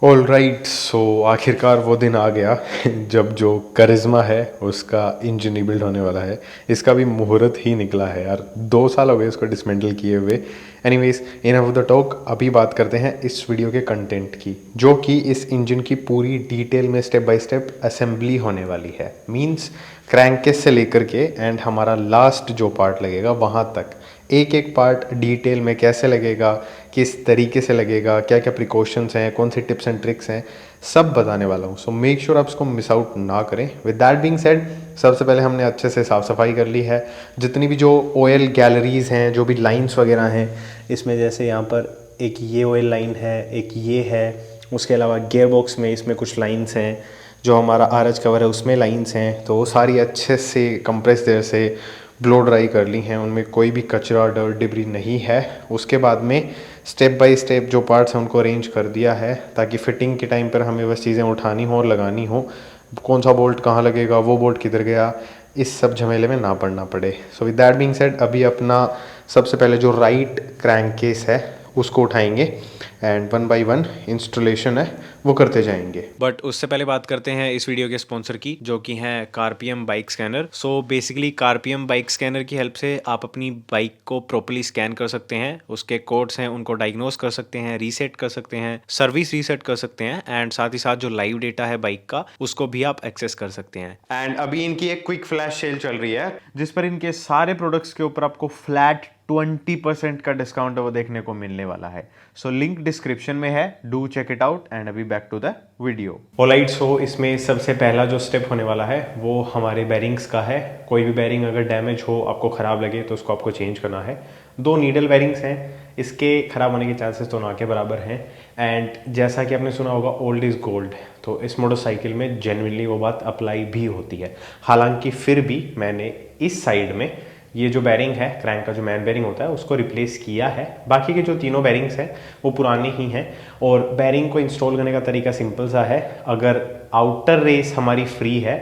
All right, सो आखिरकार वो दिन आ गया जब जो करिश्मा है उसका इंजन रिबिल्ड होने वाला है। इसका भी मुहूर्त ही निकला है यार, 2 साल हो गए उसको डिसमेंटल किए हुए। Anyways, enough of the talk, अभी बात करते हैं इस वीडियो के कंटेंट की, जो कि इस इंजन की पूरी डिटेल में स्टेप बाय स्टेप असेंबली होने वाली है। मींस क्रैंकेस से लेकर के एंड हमारा लास्ट जो पार्ट लगेगा वहाँ तक, एक एक पार्ट डिटेल में कैसे लगेगा, किस तरीके से लगेगा, क्या क्या प्रिकॉशंस हैं, कौन सी टिप्स एंड ट्रिक्स हैं, सब बताने वाला हूँ। सो मेक श्योर आप इसको मिस आउट ना करें। विद दैट बीइंग सेड, सबसे पहले हमने अच्छे से साफ़ सफाई कर ली है। जितनी भी जो ऑयल गैलरीज हैं, जो भी लाइंस वगैरह हैं इसमें, जैसे यहाँ पर एक ये ऑयल लाइन है, एक ये है, उसके अलावा गियर बॉक्स में इसमें कुछ लाइंस हैं, जो हमारा आरएच कवर है उसमें लाइंस हैं, तो वो सारी अच्छे से कंप्रेस एयर से ब्लो ड्राई कर ली हैं। उनमें कोई भी कचरा डर्ट डिब्री नहीं है। उसके बाद में स्टेप बाय स्टेप जो पार्ट्स हैं उनको अरेंज कर दिया है, ताकि फिटिंग के टाइम पर हमें बस चीज़ें उठानी हो और लगानी हो। कौन सा बोल्ट कहाँ लगेगा, वो बोल्ट किधर गया, इस सब झमेले में ना पड़ना पड़े। So with that being said, अभी अपना सबसे पहले जो राइट क्रैंक केस है उसको उठाएंगे and one by one installation है वो करते जाएंगे। बट उससे पहले बात करते हैं इस वीडियो के स्पॉन्सर की, जो कि है CarPM bike scanner. So basically CarPM bike scanner की हेल्प से आप अपनी बाइक को प्रॉपर्ली स्कैन कर सकते हैं, उसके कोड्स हैं उनको डायग्नोज कर सकते हैं, रीसेट कर सकते हैं, सर्विस रीसेट कर सकते हैं, एंड साथ ही साथ जो लाइव डेटा है बाइक का उसको भी आप एक्सेस कर सकते हैं। एंड अभी इनकी एक क्विक फ्लैश सेल चल रही है, जिस पर इनके सारे प्रोडक्ट्स के ऊपर आपको फ्लैट 20% का डिस्काउंट वो देखने को मिलने वाला है। सो लिंक डिस्क्रिप्शन में है, do check it out. And अभी back to the video. Alright, so इसमें सबसे पहला जो स्टेप होने वाला है वो हमारे बेरिंग्स का है। कोई भी बेरिंग अगर डैमेज हो, आपको ख़राब लगे, तो उसको आपको चेंज करना है। 2 नीडल बेरिंग्स हैं, इसके ख़राब होने के चांसेस तो ना के बराबर हैं। एंड जैसा कि आपने सुना होगा, ओल्ड इज़ गोल्ड, तो इस मोटरसाइकिल में जेन्युइनली वो बात अप्लाई भी होती है। हालांकि फिर भी मैंने इस साइड में ये जो बैरिंग है, क्रैंक का जो मैन बैरिंग होता है, उसको रिप्लेस किया है। बाकी के जो तीनों बैरिंग्स हैं वो पुराने ही हैं। और बैरिंग को इंस्टॉल करने का तरीका सिंपल सा है। अगर आउटर रेस हमारी फ्री है,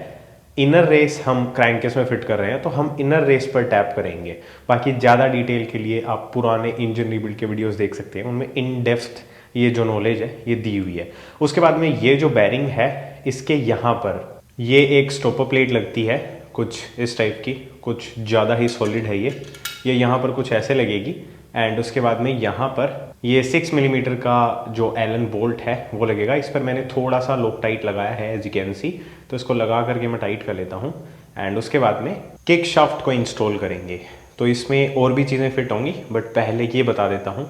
इनर रेस हम क्रैंकेस में फिट कर रहे हैं, तो हम इनर रेस पर टैप करेंगे। बाकी ज़्यादा डिटेल के लिए आप पुराने इंजन रीबिल्ड के वीडियोस देख सकते हैं, उनमें इन डेप्थ ये जो नॉलेज है ये दी हुई है। उसके बाद में ये जो बैरिंग है, इसके यहाँ पर ये एक स्टॉपर प्लेट लगती है, कुछ इस टाइप की, कुछ ज़्यादा ही सॉलिड है ये यहाँ पर कुछ ऐसे लगेगी। एंड उसके बाद में यहाँ पर ये 6 मिलीमीटर का जो एलन बोल्ट है वो लगेगा। इस पर मैंने थोड़ा सा लोक टाइट लगाया है, एज यू कैन सी। तो इसको लगा करके मैं टाइट कर लेता हूँ। एंड उसके बाद में किक शाफ्ट को इंस्टॉल करेंगे। तो इसमें और भी चीज़ें फिट होंगी, बट पहले ये बता देता हूँ।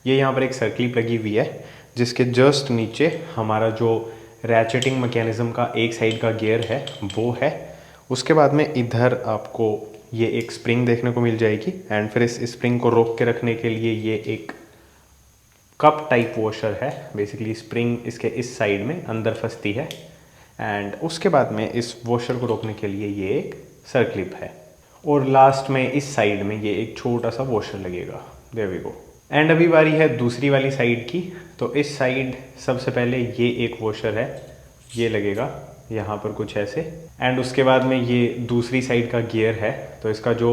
ये यहाँ पर एक सर्क्लिप लगी हुई है, जिसके जस्ट नीचे हमारा जो रैचेटिंग मैकेनिज्म का एक साइड का गियर है वो है। उसके बाद में इधर आपको ये एक स्प्रिंग देखने को मिल जाएगी। एंड फिर इस स्प्रिंग को रोक के रखने के लिए ये एक कप टाइप वॉशर है। बेसिकली स्प्रिंग इसके इस साइड में अंदर फंसती है। एंड उसके बाद में इस वॉशर को रोकने के लिए ये एक सर्क्लिप है। और लास्ट में इस साइड में ये एक छोटा सा वॉशर लगेगा। There we go. एंड अभी बारी है दूसरी वाली साइड की। तो इस साइड सबसे पहले ये एक वॉशर है, ये लगेगा यहाँ पर कुछ ऐसे। एंड उसके बाद में ये दूसरी साइड का गियर है, तो इसका जो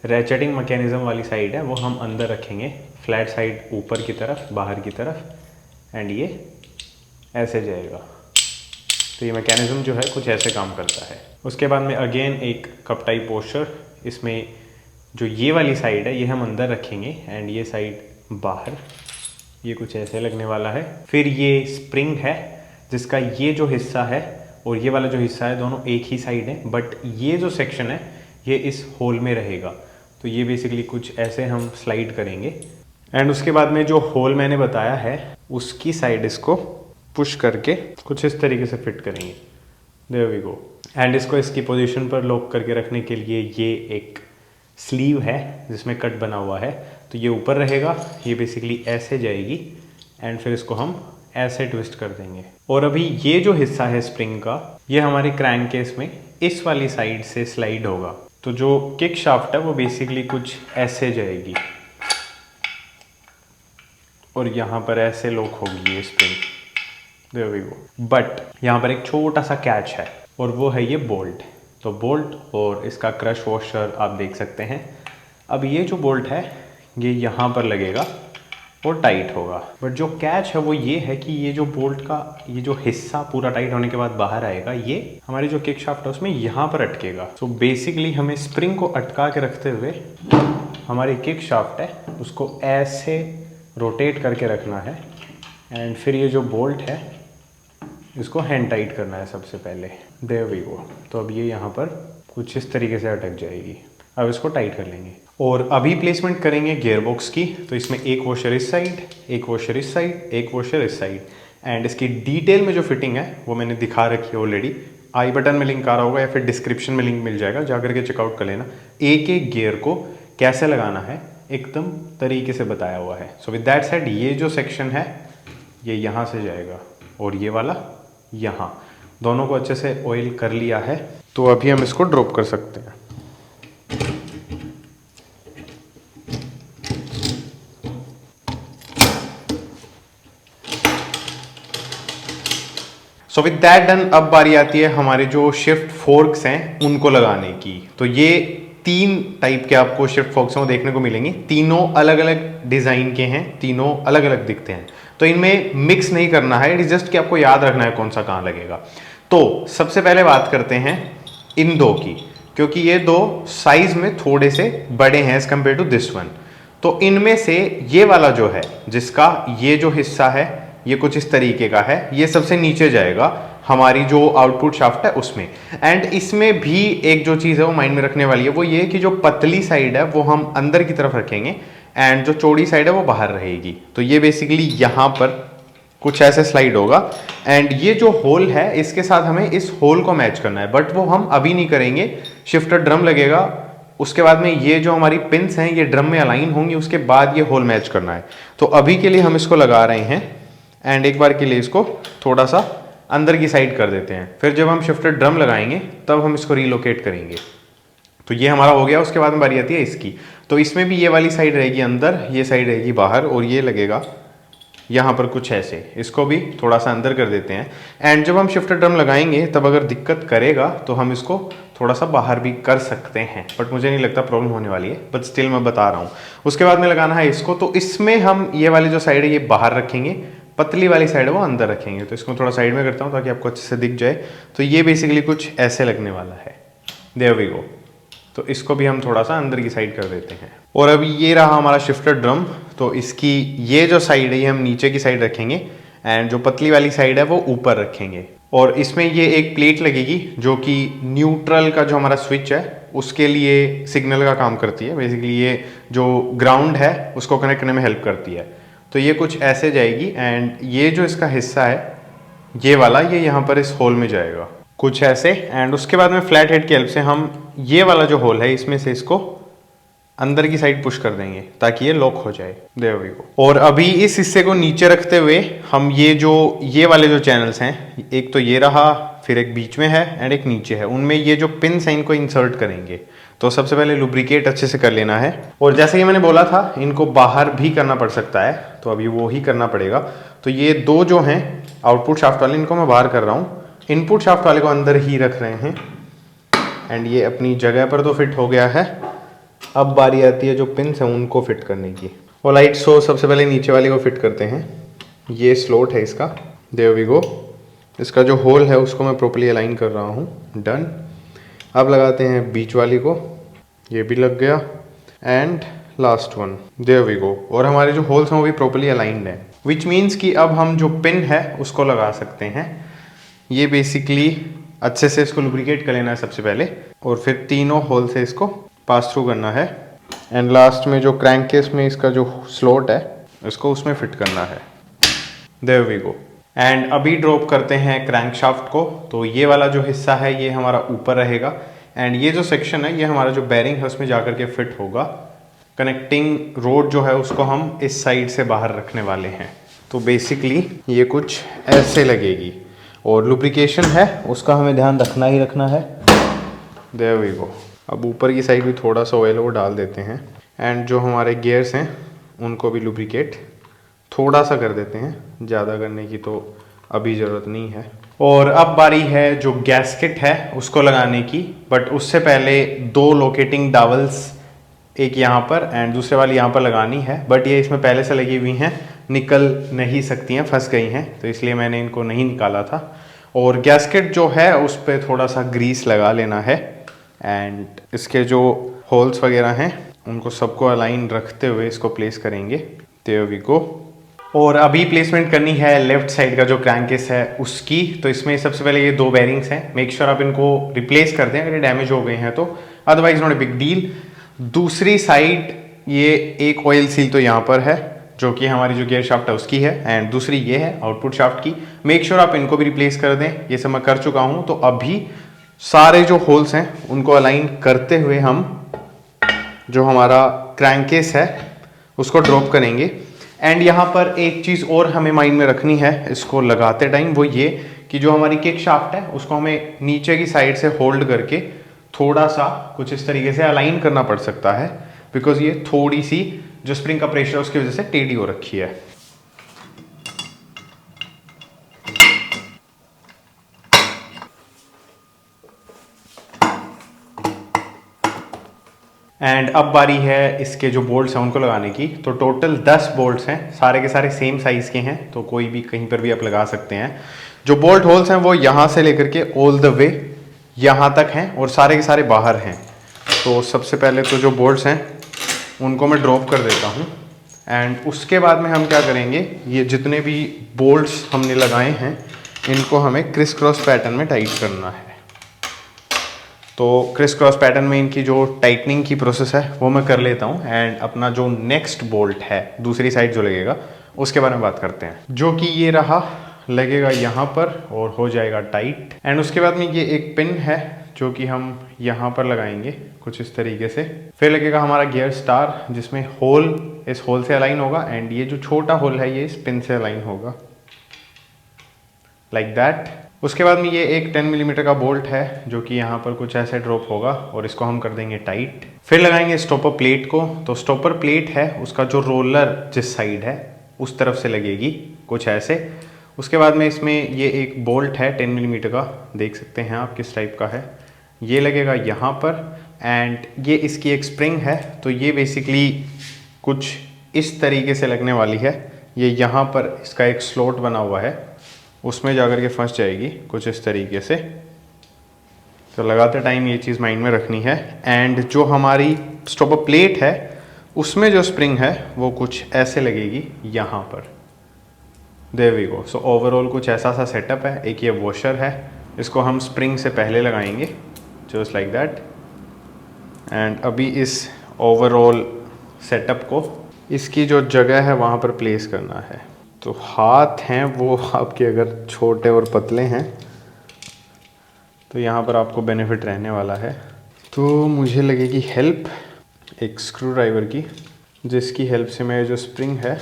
रैचेटिंग मैकेनिज्म वाली साइड है वो हम अंदर रखेंगे, फ्लैट साइड ऊपर की तरफ, बाहर की तरफ। एंड ये ऐसे जाएगा। तो ये मैकेनिज्म जो है कुछ ऐसे काम करता है। उसके बाद में अगेन एक कप टाइप वॉशर, इसमें जो ये वाली साइड है ये हम अंदर रखेंगे एंड ये साइड बाहर। ये कुछ ऐसे लगने वाला है। फिर ये स्प्रिंग है, जिसका ये जो हिस्सा है और ये वाला जो हिस्सा है दोनों एक ही साइड है, बट ये जो सेक्शन है ये इस होल में रहेगा। तो ये बेसिकली कुछ ऐसे हम स्लाइड करेंगे। एंड उसके बाद में जो होल मैंने बताया है उसकी साइड इसको पुश करके कुछ इस तरीके से फिट करेंगे। There we go. एंड इसको इसकी पोजीशन पर लॉक करके रखने के लिए ये एक स्लीव है जिसमें कट बना हुआ है, तो ये ऊपर रहेगा। ये बेसिकली ऐसे जाएगी एंड फिर इसको हम ऐसे ट्विस्ट कर देंगे। और अभी ये जो हिस्सा है स्प्रिंग का, ये हमारे क्रैंक केस में इस वाली साइड से स्लाइड होगा। तो जो किक शाफ्ट है वो बेसिकली कुछ ऐसे जाएगी और यहाँ पर ऐसे लॉक होगी ये spring. There we go. But यहाँ पर एक छोटा सा कैच है और वो है ये बोल्ट। तो बोल्ट और इसका क्रश वॉशर आप देख सकते हैं। अब ये जो बोल्ट है ये यहाँ पर लगेगा वो टाइट होगा। बट जो कैच है वो ये है कि ये जो बोल्ट का ये जो हिस्सा पूरा टाइट होने के बाद बाहर आएगा, ये हमारी जो किक शाफ्ट है उसमें यहाँ पर अटकेगा। सो बेसिकली हमें स्प्रिंग को अटका के रखते हुए हमारी किक शाफ्ट है उसको ऐसे रोटेट करके रखना है, एंड फिर ये जो बोल्ट है इसको हैंड टाइट करना है सबसे पहले। There we go. तो अब ये यहाँ पर कुछ इस तरीके से अटक जाएगी। अब इसको टाइट कर लेंगे और अभी प्लेसमेंट करेंगे गियर बॉक्स की। तो इसमें एक वॉशर इस साइड, एक वॉशर इस साइड, एक वॉशर इस साइड, एंड इसकी डिटेल में जो फिटिंग है वो मैंने दिखा रखी है ऑलरेडी। आई बटन में लिंक आ रहा होगा या फिर डिस्क्रिप्शन में लिंक मिल जाएगा, जा करके चेकआउट कर लेना। एक एक गियर को कैसे लगाना है एकदम तरीके से बताया हुआ है। सो विद दैट सेड, ये जो सेक्शन है ये यहाँ से जाएगा और ये वाला यहाँ, दोनों को अच्छे से ऑयल कर लिया है। तो अभी हम इसको ड्रॉप कर सकते हैं। सो विद दैट डन, अब बारी आती है हमारे जो शिफ्ट फोर्क्स हैं उनको लगाने की। तो ये 3 टाइप के आपको शिफ्ट फोर्क्स हैं वो देखने को मिलेंगे। तीनों अलग अलग डिज़ाइन के हैं, तीनों अलग अलग दिखते हैं। तो इनमें मिक्स नहीं करना है, इट इज जस्ट कि आपको याद रखना है कौन सा कहाँ लगेगा। तो सबसे पहले बात करते हैं इन दो की, क्योंकि ये दो साइज में थोड़े से बड़े हैं as compare to this one. तो इनमें से ये वाला जो है जिसका ये जो हिस्सा है ये कुछ इस तरीके का है, ये सबसे नीचे जाएगा हमारी जो आउटपुट शाफ्ट है उसमें। एंड इसमें भी एक जो चीज़ है वो माइंड में रखने वाली है, वो ये कि जो पतली साइड है वो हम अंदर की तरफ रखेंगे एंड जो चौड़ी साइड है वो बाहर रहेगी। तो ये बेसिकली यहाँ पर कुछ ऐसे स्लाइड होगा एंड ये जो होल है इसके साथ हमें इस होल को मैच करना है, बट वो हम अभी नहीं करेंगे। शिफ्टर ड्रम लगेगा, उसके बाद में ये जो हमारी पिन्स हैं ये ड्रम में अलाइन होंगी, उसके बाद ये होल मैच करना है। तो अभी के लिए हम इसको लगा रहे हैं एंड एक बार के लिए इसको थोड़ा सा अंदर की साइड कर देते हैं। फिर जब हम शिफ्टर ड्रम लगाएंगे तब हम इसको रिलोकेट करेंगे। तो ये हमारा हो गया। उसके बाद में बारी आती है इसकी। तो इसमें भी ये वाली साइड रहेगी अंदर, ये साइड रहेगी बाहर, और ये लगेगा यहाँ पर कुछ ऐसे। इसको भी थोड़ा सा अंदर कर देते हैं एंड जब हम शिफ्टर ड्रम लगाएंगे तब अगर दिक्कत करेगा तो हम इसको थोड़ा सा बाहर भी कर सकते हैं, बट मुझे नहीं लगता प्रॉब्लम होने वाली है, बट स्टिल मैं बता रहा हूँ। उसके बाद में लगाना है इसको। तो इसमें हम ये वाली जो साइड है ये बाहर रखेंगे, पतली वाली साइड है वो अंदर रखेंगे। तो इसको थोड़ा साइड में करता हूँ ताकि आपको अच्छे से दिख जाए। तो ये बेसिकली कुछ ऐसे लगने वाला है। There we go. तो इसको भी हम थोड़ा सा अंदर की साइड कर देते हैं। और अभी ये रहा हमारा शिफ्टर ड्रम। तो इसकी ये जो साइड है ये हम नीचे की साइड रखेंगे एंड जो पतली वाली साइड है वो ऊपर रखेंगे। और इसमें ये एक प्लेट लगेगी जो कि न्यूट्रल का जो हमारा स्विच है उसके लिए सिग्नल का काम करती है। बेसिकली ये जो ग्राउंड है उसको कनेक्ट करने में हेल्प करती है। तो ये कुछ ऐसे जाएगी एंड ये जो इसका हिस्सा है ये वाला ये यहाँ पर इस होल में जाएगा कुछ ऐसे। एंड उसके बाद में फ्लैट हेड की हेल्प से हम ये वाला जो होल है इसमें से इसको अंदर की साइड पुश कर देंगे ताकि ये लॉक हो जाए। There we go. और अभी इस हिस्से को नीचे रखते हुए हम ये वाले जो चैनल्स हैं, एक तो ये रहा, फिर एक बीच में है एंड एक नीचे है, उनमें ये जो पिन्स हैं इनको इंसर्ट करेंगे। तो सबसे पहले लुब्रिकेट अच्छे से कर लेना है। और जैसे कि मैंने बोला था इनको बाहर भी करना पड़ सकता है, तो अभी वो ही करना पड़ेगा। तो ये दो जो हैं आउटपुट शाफ्ट वाले इनको मैं बाहर कर रहा हूँ, इनपुट शाफ्ट वाले को अंदर ही रख रहे हैं एंड ये अपनी जगह पर तो फिट हो गया है। अब बारी आती है जो पिन्स हैं उनको फिट करने की। और लाइट सो सबसे पहले नीचे वाले को फिट करते हैं। ये स्लॉट है इसका। There we go. इसका जो होल है उसको मैं प्रॉपर्ली अलाइन कर रहा हूँ। डन। अब लगाते हैं बीच वाली को, ये भी लग गया and last one. There we go. और हमारे जो होल्स हैं वो भी प्रॉपर्ली अलाइंड है, विच मीन्स कि अब हम जो पिन है उसको लगा सकते हैं। ये बेसिकली अच्छे से इसको लुब्रिकेट कर लेना है सबसे पहले और फिर तीनों होल से इसको पास थ्रू करना है एंड लास्ट में जो क्रैंक केस में इसका जो स्लॉट है इसको उसमें फिट करना है। There we go. एंड अभी ड्रॉप करते हैं क्रैंक शाफ्ट को। तो ये वाला जो हिस्सा है ये हमारा ऊपर रहेगा एंड ये जो सेक्शन है ये हमारा जो बैरिंग है उसमें जाकर के फिट होगा। कनेक्टिंग रोड जो है उसको हम इस साइड से बाहर रखने वाले हैं। तो बेसिकली ये कुछ ऐसे लगेगी और लुब्रिकेशन है उसका हमें ध्यान रखना ही रखना है। There we go. अब ऊपर की साइड भी थोड़ा सा ऑयल वो डाल देते हैं एंड जो हमारे गियर्स हैं उनको भी लुब्रिकेट थोड़ा सा कर देते हैं, ज़्यादा करने की तो अभी ज़रूरत नहीं है। और अब बारी है जो गैस्केट है उसको लगाने की, बट उससे पहले 2 लोकेटिंग डावल्स एक यहाँ पर एंड दूसरे वाली यहाँ पर लगानी है, बट ये इसमें पहले से लगी हुई हैं, निकल नहीं सकती हैं, फंस गई हैं, तो इसलिए मैंने इनको नहीं निकाला था। और गैस्केट जो है उस पर थोड़ा सा ग्रीस लगा लेना है एंड इसके जो होल्स वगैरह हैं उनको सबको अलाइन रखते हुए इसको प्लेस करेंगे। There we go. और अभी प्लेसमेंट करनी है लेफ्ट साइड का जो क्रैंकेस है उसकी। तो इसमें सबसे पहले ये 2 बेरिंग्स हैं, मेक श्योर आप इनको रिप्लेस कर दें अगर ये डैमेज हो गए हैं तो, otherwise not a big deal. दूसरी साइड ये एक ऑयल सील तो यहाँ पर है जो कि हमारी जो गियर शाफ्ट है उसकी है, एंड दूसरी ये है आउटपुट शाफ्ट की। मेक श्योर आप इनको भी रिप्लेस कर दें, ये सब मैं कर चुका हूँ। तो अभी सारे जो होल्स हैं उनको अलाइन करते हुए हम जो हमारा क्रैंकेस है उसको ड्रॉप करेंगे। एंड यहाँ पर एक चीज़ और हमें माइंड में रखनी है इसको लगाते टाइम, वो ये कि जो हमारी किक शाफ्ट है उसको हमें नीचे की साइड से होल्ड करके थोड़ा सा कुछ इस तरीके से अलाइन करना पड़ सकता है, बिकॉज ये थोड़ी सी जो स्प्रिंग का प्रेशर है उसकी वजह से टेढ़ी हो रखी है। एंड अब बारी है इसके जो बोल्ट्स हैं उनको लगाने की। तो टोटल 10 बोल्ट्स हैं, सारे के सारे सेम साइज़ के हैं, तो कोई भी कहीं पर भी आप लगा सकते हैं। जो बोल्ट होल्स हैं वो यहाँ से लेकर के ऑल द वे यहाँ तक हैं और सारे के सारे बाहर हैं। तो सबसे पहले तो जो बोल्ट्स हैं उनको मैं ड्रॉप कर देता हूँ एंड उसके बाद में हम क्या करेंगे, ये जितने भी बोल्ट्स हमने लगाए हैं इनको हमें क्रिस क्रॉस पैटर्न में टाइट करना है। तो क्रिस क्रॉस पैटर्न में इनकी जो टाइटनिंग की प्रोसेस है वो मैं कर लेता हूँ एंड अपना जो नेक्स्ट बोल्ट है दूसरी साइड जो लगेगा उसके बारे में बात करते हैं, जो कि ये रहा, लगेगा यहाँ पर और हो जाएगा टाइट। एंड उसके बाद में ये एक पिन है जो कि हम यहाँ पर लगाएंगे कुछ इस तरीके से। फिर लगेगा हमारा गियर स्टार जिसमें होल इस होल से अलाइन होगा एंड ये जो छोटा होल है ये इस पिन से अलाइन होगा, लाइक दैट। उसके बाद में ये एक 10 मिलीमीटर का बोल्ट है जो कि यहाँ पर कुछ ऐसे ड्रॉप होगा और इसको हम कर देंगे टाइट। फिर लगाएंगे स्टॉपर प्लेट को। तो स्टॉपर प्लेट है उसका जो रोलर जिस साइड है उस तरफ से लगेगी कुछ ऐसे। उसके बाद में इसमें ये एक बोल्ट है 10 मिलीमीटर का, देख सकते हैं आप किस टाइप का है, ये लगेगा यहाँ पर एंड ये इसकी एक स्प्रिंग है। तो ये बेसिकली कुछ इस तरीके से लगने वाली है, ये यहाँ पर इसका एक स्लॉट बना हुआ है उसमें जाकर के फंस जाएगी कुछ इस तरीके से। तो लगाते टाइम ये चीज़ माइंड में रखनी है। एंड जो हमारी स्टॉपर प्लेट है उसमें जो स्प्रिंग है वो कुछ ऐसे लगेगी यहाँ पर। There we go. So overall कुछ ऐसा सा सेटअप है। एक ये वॉशर है, इसको हम स्प्रिंग से पहले लगाएंगे जस्ट लाइक दैट। एंड अभी इस ओवरऑल सेटअप को इसकी जो जगह है वहाँ पर प्लेस करना है। तो हाथ हैं वो आपके अगर छोटे और पतले हैं तो यहाँ पर आपको बेनिफिट रहने वाला है। तो मुझे लगेगी हेल्प एक स्क्रू ड्राइवर की, जिसकी हेल्प से मैं जो स्प्रिंग है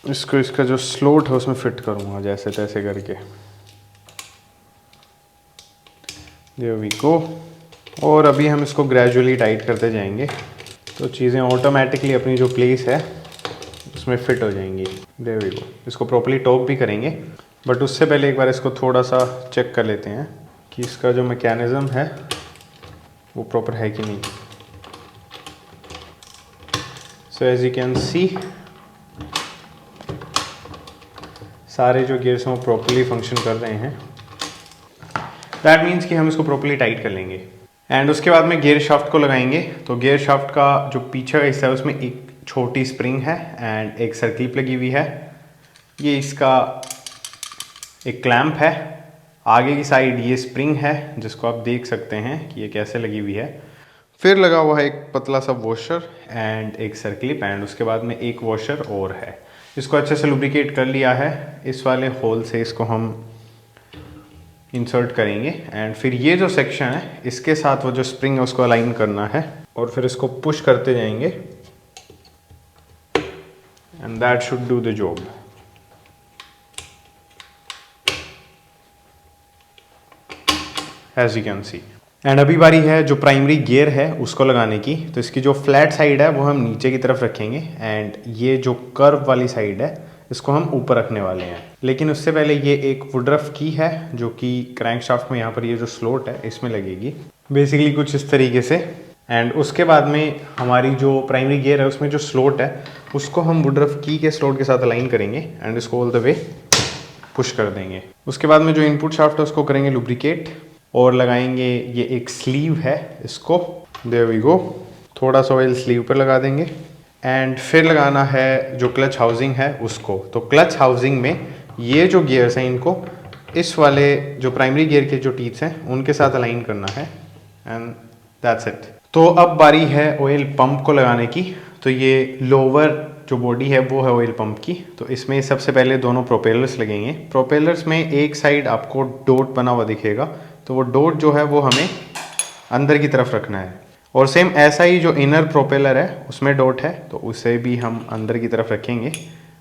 इसको इसका जो स्लॉट है उसमें फिट करूँगा जैसे तैसे करके। There we go. और अभी हम इसको ग्रेजुअली टाइट करते जाएंगे तो चीज़ें ऑटोमेटिकली अपनी जो प्लेस है उसमें फिट हो जाएंगी। There we go. इसको प्रॉपर्ली टॉप भी करेंगे, बट उससे पहले एक बार इसको थोड़ा सा चेक कर लेते हैं कि इसका जो मैकेनिज़्म है वो प्रॉपर है कि नहीं। So as you can see सारे जो गियर्स हैं वो प्रॉपर्ली फंक्शन कर रहे हैं। दैट मीन्स कि हम इसको प्रॉपर्ली टाइट कर लेंगे। एंड उसके बाद में गियर शाफ्ट को लगाएंगे। तो गियर शाफ्ट का जो पीछे का हिस्सा है उसमें एक छोटी स्प्रिंग है एंड एक सर्किल लगी हुई है। ये इसका एक क्लैंप है। आगे की साइड ये स्प्रिंग है जिसको आप देख सकते हैं कि ये कैसे लगी हुई है। फिर लगा हुआ है एक पतला सा वॉशर एंड एक सर्किल एंड उसके बाद में एक वॉशर और है। इसको अच्छे से लुब्रिकेट कर लिया है। इस वाले होल से इसको हम इंसर्ट करेंगे एंड फिर ये जो सेक्शन है इसके साथ वो जो स्प्रिंग है उसको अलाइन करना है और फिर इसको पुश करते जाएंगे and that should do the job. As you can see. And अभी बारी है जो प्राइमरी गियर है उसको लगाने की। तो इसकी जो फ्लैट साइड है वो हम नीचे की तरफ रखेंगे एंड ये जो कर्व वाली साइड है इसको हम ऊपर रखने वाले हैं। लेकिन उससे पहले ये एक वुडरफ की है जो कि क्रैंक शाफ्ट में यहाँ पर ये जो स्लॉट है इसमें लगेगी बेसिकली कुछ इस तरीके से। एंड उसके बाद में हमारी जो प्राइमरी गियर है उसमें जो स्लॉट है उसको हम वुडरफ की के स्लॉट के साथ अलाइन करेंगे एंड इसको ऑल द वे पुश कर देंगे। उसके बाद में जो इनपुट शाफ्ट है उसको करेंगे लुब्रिकेट और लगाएंगे ये एक स्लीव है इसको, देयर वी गो, थोड़ा सा ऑयल स्लीव पर लगा देंगे एंड फिर लगाना है जो क्लच हाउसिंग है उसको। तो क्लच हाउसिंग में ये जो गियर्स हैं इनको इस वाले जो प्राइमरी गियर के जो टीथ्स हैं उनके साथ अलाइन करना है एंड दैट्स इट। तो अब बारी है ऑयल पंप को लगाने की। तो ये लोअर जो बॉडी है वो है ऑयल पंप की। तो इसमें सबसे पहले दोनों प्रोपेलर्स लगेंगे। प्रोपेलर्स में एक साइड आपको डॉट बना हुआ दिखेगा, तो वो डॉट जो है वो हमें अंदर की तरफ रखना है और सेम ऐसा ही जो इनर प्रोपेलर है उसमें डॉट है तो उसे भी हम अंदर की तरफ रखेंगे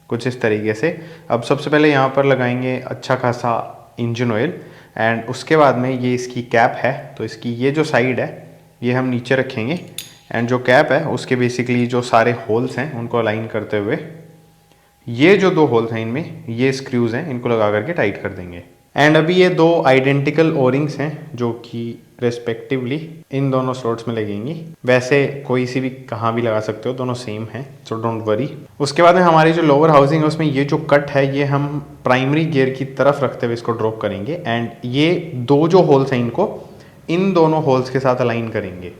कुछ इस तरीके से। अब सबसे पहले यहाँ पर लगाएंगे अच्छा खासा इंजन ऑयल एंड उसके बाद में ये इसकी कैप है तो इसकी ये जो साइड है ये हम नीचे रखेंगे एंड जो कैप है उसके बेसिकली जो सारे होल्स हैं उनको अलाइन करते हुए ये जो दो होल्स हैं इनमें ये स्क्रूज हैं इनको लगा करके टाइट कर देंगे। एंड अभी ये दो आइडेंटिकल ओरिंग्स हैं जो कि रेस्पेक्टिवली इन दोनों स्लॉट्स में लगेंगी। वैसे कोई सी भी कहाँ भी लगा सकते हो, दोनों सेम हैं सो डोंट वरी। उसके बाद में हमारी जो लोअर हाउसिंग है उसमें ये जो कट है ये हम प्राइमरी गियर की तरफ रखते हुए इसको ड्रॉप करेंगे एंड ये दो जो होल्स हैं इनको इन दोनों होल्स के साथ अलाइन करेंगे।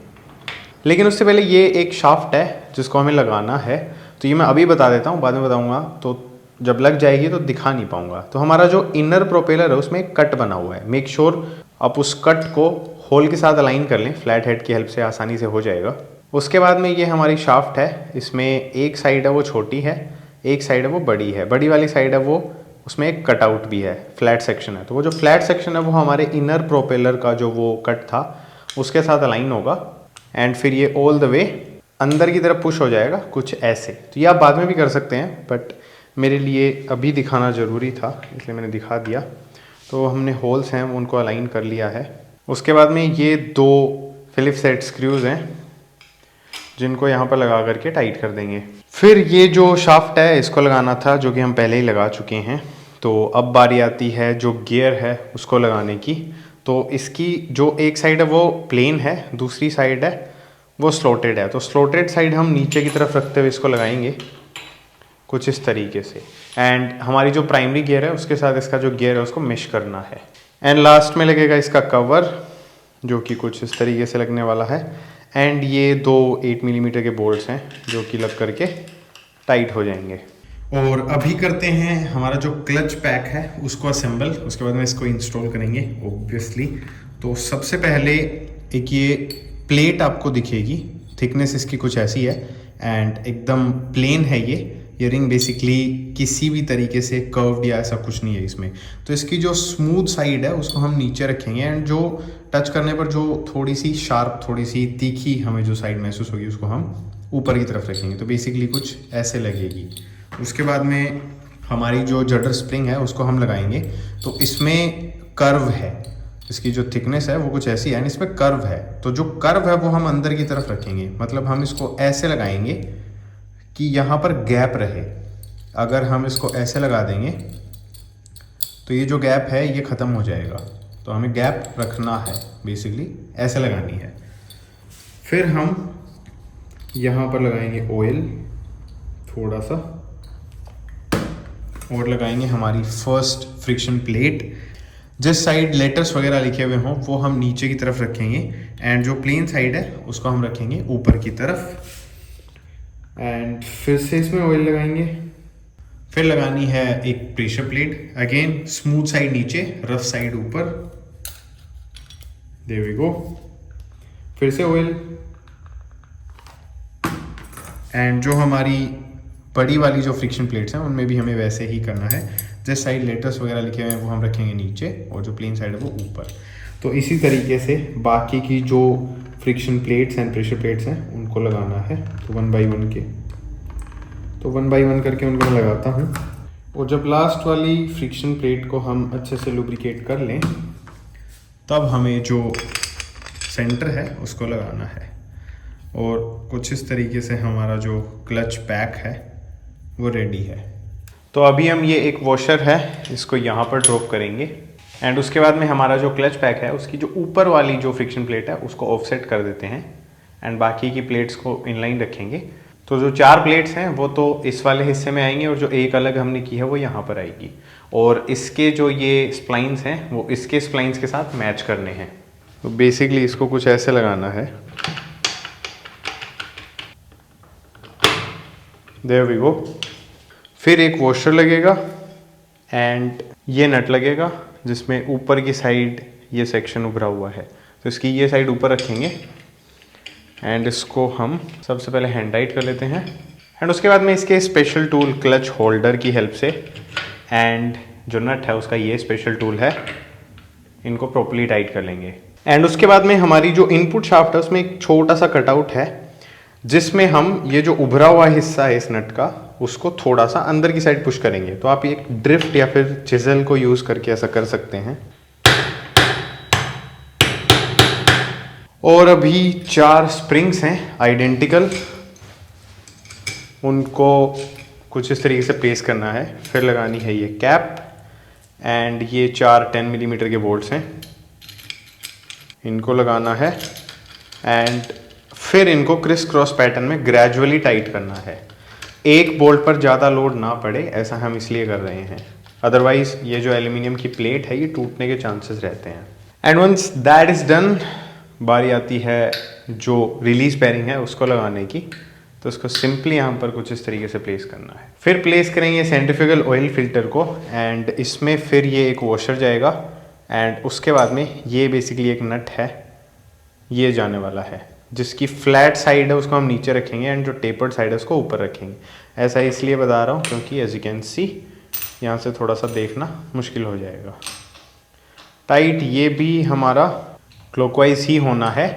लेकिन उससे पहले ये एक शाफ्ट है जिसको हमें लगाना है, तो ये मैं अभी बता देता हूँ, बाद में बताऊँगा तो जब लग जाएगी तो दिखा नहीं पाऊंगा। तो हमारा जो इनर प्रोपेलर है उसमें एक कट बना हुआ है, मेक श्योर आप उस कट को होल के साथ अलाइन कर लें, फ्लैट हेड की हेल्प से आसानी से हो जाएगा। उसके बाद में ये हमारी शाफ्ट है, इसमें एक साइड है वो छोटी है, एक साइड है वो बड़ी है। बड़ी वाली साइड है वो उसमें एक कटआउट भी है, फ्लैट सेक्शन है। तो वो जो फ्लैट सेक्शन है वो हमारे इनर प्रोपेलर का जो वो कट था उसके साथ अलाइन होगा एंड फिर ये ऑल द वे अंदर की तरफ पुश हो जाएगा कुछ ऐसे। तो ये आप बाद में भी कर सकते हैं बट मेरे लिए अभी दिखाना ज़रूरी था इसलिए मैंने दिखा दिया। तो हमने होल्स हैं उनको अलाइन कर लिया है। उसके बाद में ये दो फिलिप सेट स्क्रूज हैं जिनको यहाँ पर लगा करके टाइट कर देंगे। फिर ये जो शाफ्ट है इसको लगाना था जो कि हम पहले ही लगा चुके हैं। तो अब बारी आती है जो गियर है उसको लगाने की। तो इसकी जो एक साइड है वो प्लेन है, दूसरी साइड है वो स्लॉटेड है। तो स्लॉटेड साइड हम नीचे की तरफ रखते हुए इसको लगाएंगे कुछ इस तरीके से एंड हमारी जो प्राइमरी गियर है उसके साथ इसका जो गियर है उसको मेश करना है। एंड लास्ट में लगेगा इसका कवर जो कि कुछ इस तरीके से लगने वाला है एंड ये दो 8 मिलीमीटर के बोल्ट्स हैं जो कि लग करके टाइट हो जाएंगे। और अभी करते हैं हमारा जो क्लच पैक है उसको असेंबल, उसके बाद में इसको इंस्टॉल करेंगे ऑब्वियसली। तो सबसे पहले एक ये प्लेट आपको दिखेगी, थिकनेस इसकी कुछ ऐसी है एंड एकदम प्लेन है ये रिंग बेसिकली किसी भी तरीके से कर्व्ड या ऐसा कुछ नहीं है इसमें। तो इसकी जो स्मूथ साइड है उसको हम नीचे रखेंगे एंड जो टच करने पर जो थोड़ी सी शार्प, थोड़ी सी तीखी हमें जो साइड महसूस होगी उसको हम ऊपर की तरफ रखेंगे। तो बेसिकली कुछ ऐसे लगेगी। उसके बाद में हमारी जो जडर स्प्रिंग है उसको हम लगाएंगे। तो इसमें कर्व है, इसकी जो थिकनेस है वो कुछ ऐसी है, इसमें कर्व है। तो जो कर्व है वो हम अंदर की तरफ रखेंगे, मतलब हम इसको ऐसे लगाएंगे कि यहाँ पर गैप रहे। अगर हम इसको ऐसे लगा देंगे तो ये जो गैप है ये ख़त्म हो जाएगा। तो हमें गैप रखना है, बेसिकली ऐसे लगानी है। फिर हम यहाँ पर लगाएंगे ऑयल थोड़ा सा और लगाएंगे हमारी फर्स्ट फ्रिक्शन प्लेट। जिस साइड लेटर्स वगैरह लिखे हुए हों वो हम नीचे की तरफ रखेंगे एंड जो प्लेन साइड है उसको हम रखेंगे ऊपर की तरफ। एंड फिर से इसमें ऑयल लगाएंगे। फिर लगानी है एक pressure plate, again smooth side नीचे, रफ साइड ऊपर, देयर वी गो। फिर से ऑयल एंड जो हमारी बड़ी वाली जो फ्रिक्शन प्लेट्स हैं उनमें भी हमें वैसे ही करना है। जिस साइड लेटर्स वगैरह लिखे हुए हैं वो हम रखेंगे नीचे और जो प्लेन साइड है वो ऊपर। तो इसी तरीके से बाकी की जो friction plates and pressure plates हैं उनको लगाना है। तो 1 बाई 1 के, तो 1 बाई 1 करके उनको मैं लगाता हूँ। और जब लास्ट वाली फ्रिक्शन प्लेट को हम अच्छे से लुब्रिकेट कर लें तब हमें जो सेंटर है उसको लगाना है। और कुछ इस तरीके से हमारा जो क्लच पैक है वो रेडी है। तो अभी हम ये एक वॉशर है इसको यहाँ पर ड्रॉप करेंगे एंड उसके बाद में हमारा जो क्लच पैक है उसकी जो ऊपर वाली जो फ्रिक्शन प्लेट है उसको ऑफसेट कर देते हैं एंड बाकी की प्लेट्स को इनलाइन रखेंगे। तो जो 4 प्लेट्स हैं वो तो इस वाले हिस्से में आएंगी और जो एक अलग हमने की है वो यहाँ पर आएगी, और इसके जो ये स्प्लाइंस हैं वो इसके स्प्लाइंस के साथ मैच करने हैं। तो बेसिकली इसको कुछ ऐसे लगाना है। There we go. फिर एक वॉशर लगेगा एंड ये नट लगेगा जिसमें ऊपर की साइड ये सेक्शन उभरा हुआ है, तो इसकी ये साइड ऊपर रखेंगे एंड इसको हम सबसे पहले हैंड टाइट कर लेते हैं। एंड उसके बाद में इसके स्पेशल टूल क्लच होल्डर की हेल्प से एंड जो नट है उसका ये स्पेशल टूल है, इनको प्रॉपर्ली टाइट कर लेंगे। एंड उसके बाद में हमारी जो इनपुट शाफ्ट है उसमें एक छोटा सा कटआउट है जिसमें हम ये जो उभरा हुआ हिस्सा है इस नट का उसको थोड़ा सा अंदर की साइड पुश करेंगे। तो आप एक ड्रिफ्ट या फिर चिजल को यूज़ करके ऐसा कर सकते हैं। और अभी 4 स्प्रिंग्स हैं आइडेंटिकल, उनको कुछ इस तरीके से प्लेस करना है। फिर लगानी है ये कैप एंड ये 4 10 मिलीमीटर के बोल्ट्स हैं, इनको लगाना है एंड फिर इनको क्रिस क्रॉस पैटर्न में ग्रेजुअली टाइट करना है। एक बोल्ट पर ज़्यादा लोड ना पड़े ऐसा हम इसलिए कर रहे हैं, अदरवाइज ये जो एल्यूमिनियम की प्लेट है ये टूटने के चांसेस रहते हैं। And once that is done, बारी आती है जो रिलीज पैरिंग है उसको लगाने की। तो उसको सिंपली यहाँ पर कुछ इस तरीके से प्लेस करना है। फिर प्लेस करेंगे सेंट्रीफ्यूगल ऑयल फिल्टर को एंड इसमें फिर ये एक वॉशर जाएगा एंड उसके बाद में ये बेसिकली एक नट है, ये जाने वाला है जिसकी फ्लैट साइड है उसको हम नीचे रखेंगे एंड जो टेपर्ड साइड है उसको ऊपर रखेंगे। ऐसा इसलिए बता रहा हूँ क्योंकि एज यू कैन सी यहाँ से थोड़ा सा देखना मुश्किल हो जाएगा। टाइट ये भी हमारा क्लॉकवाइज ही होना है।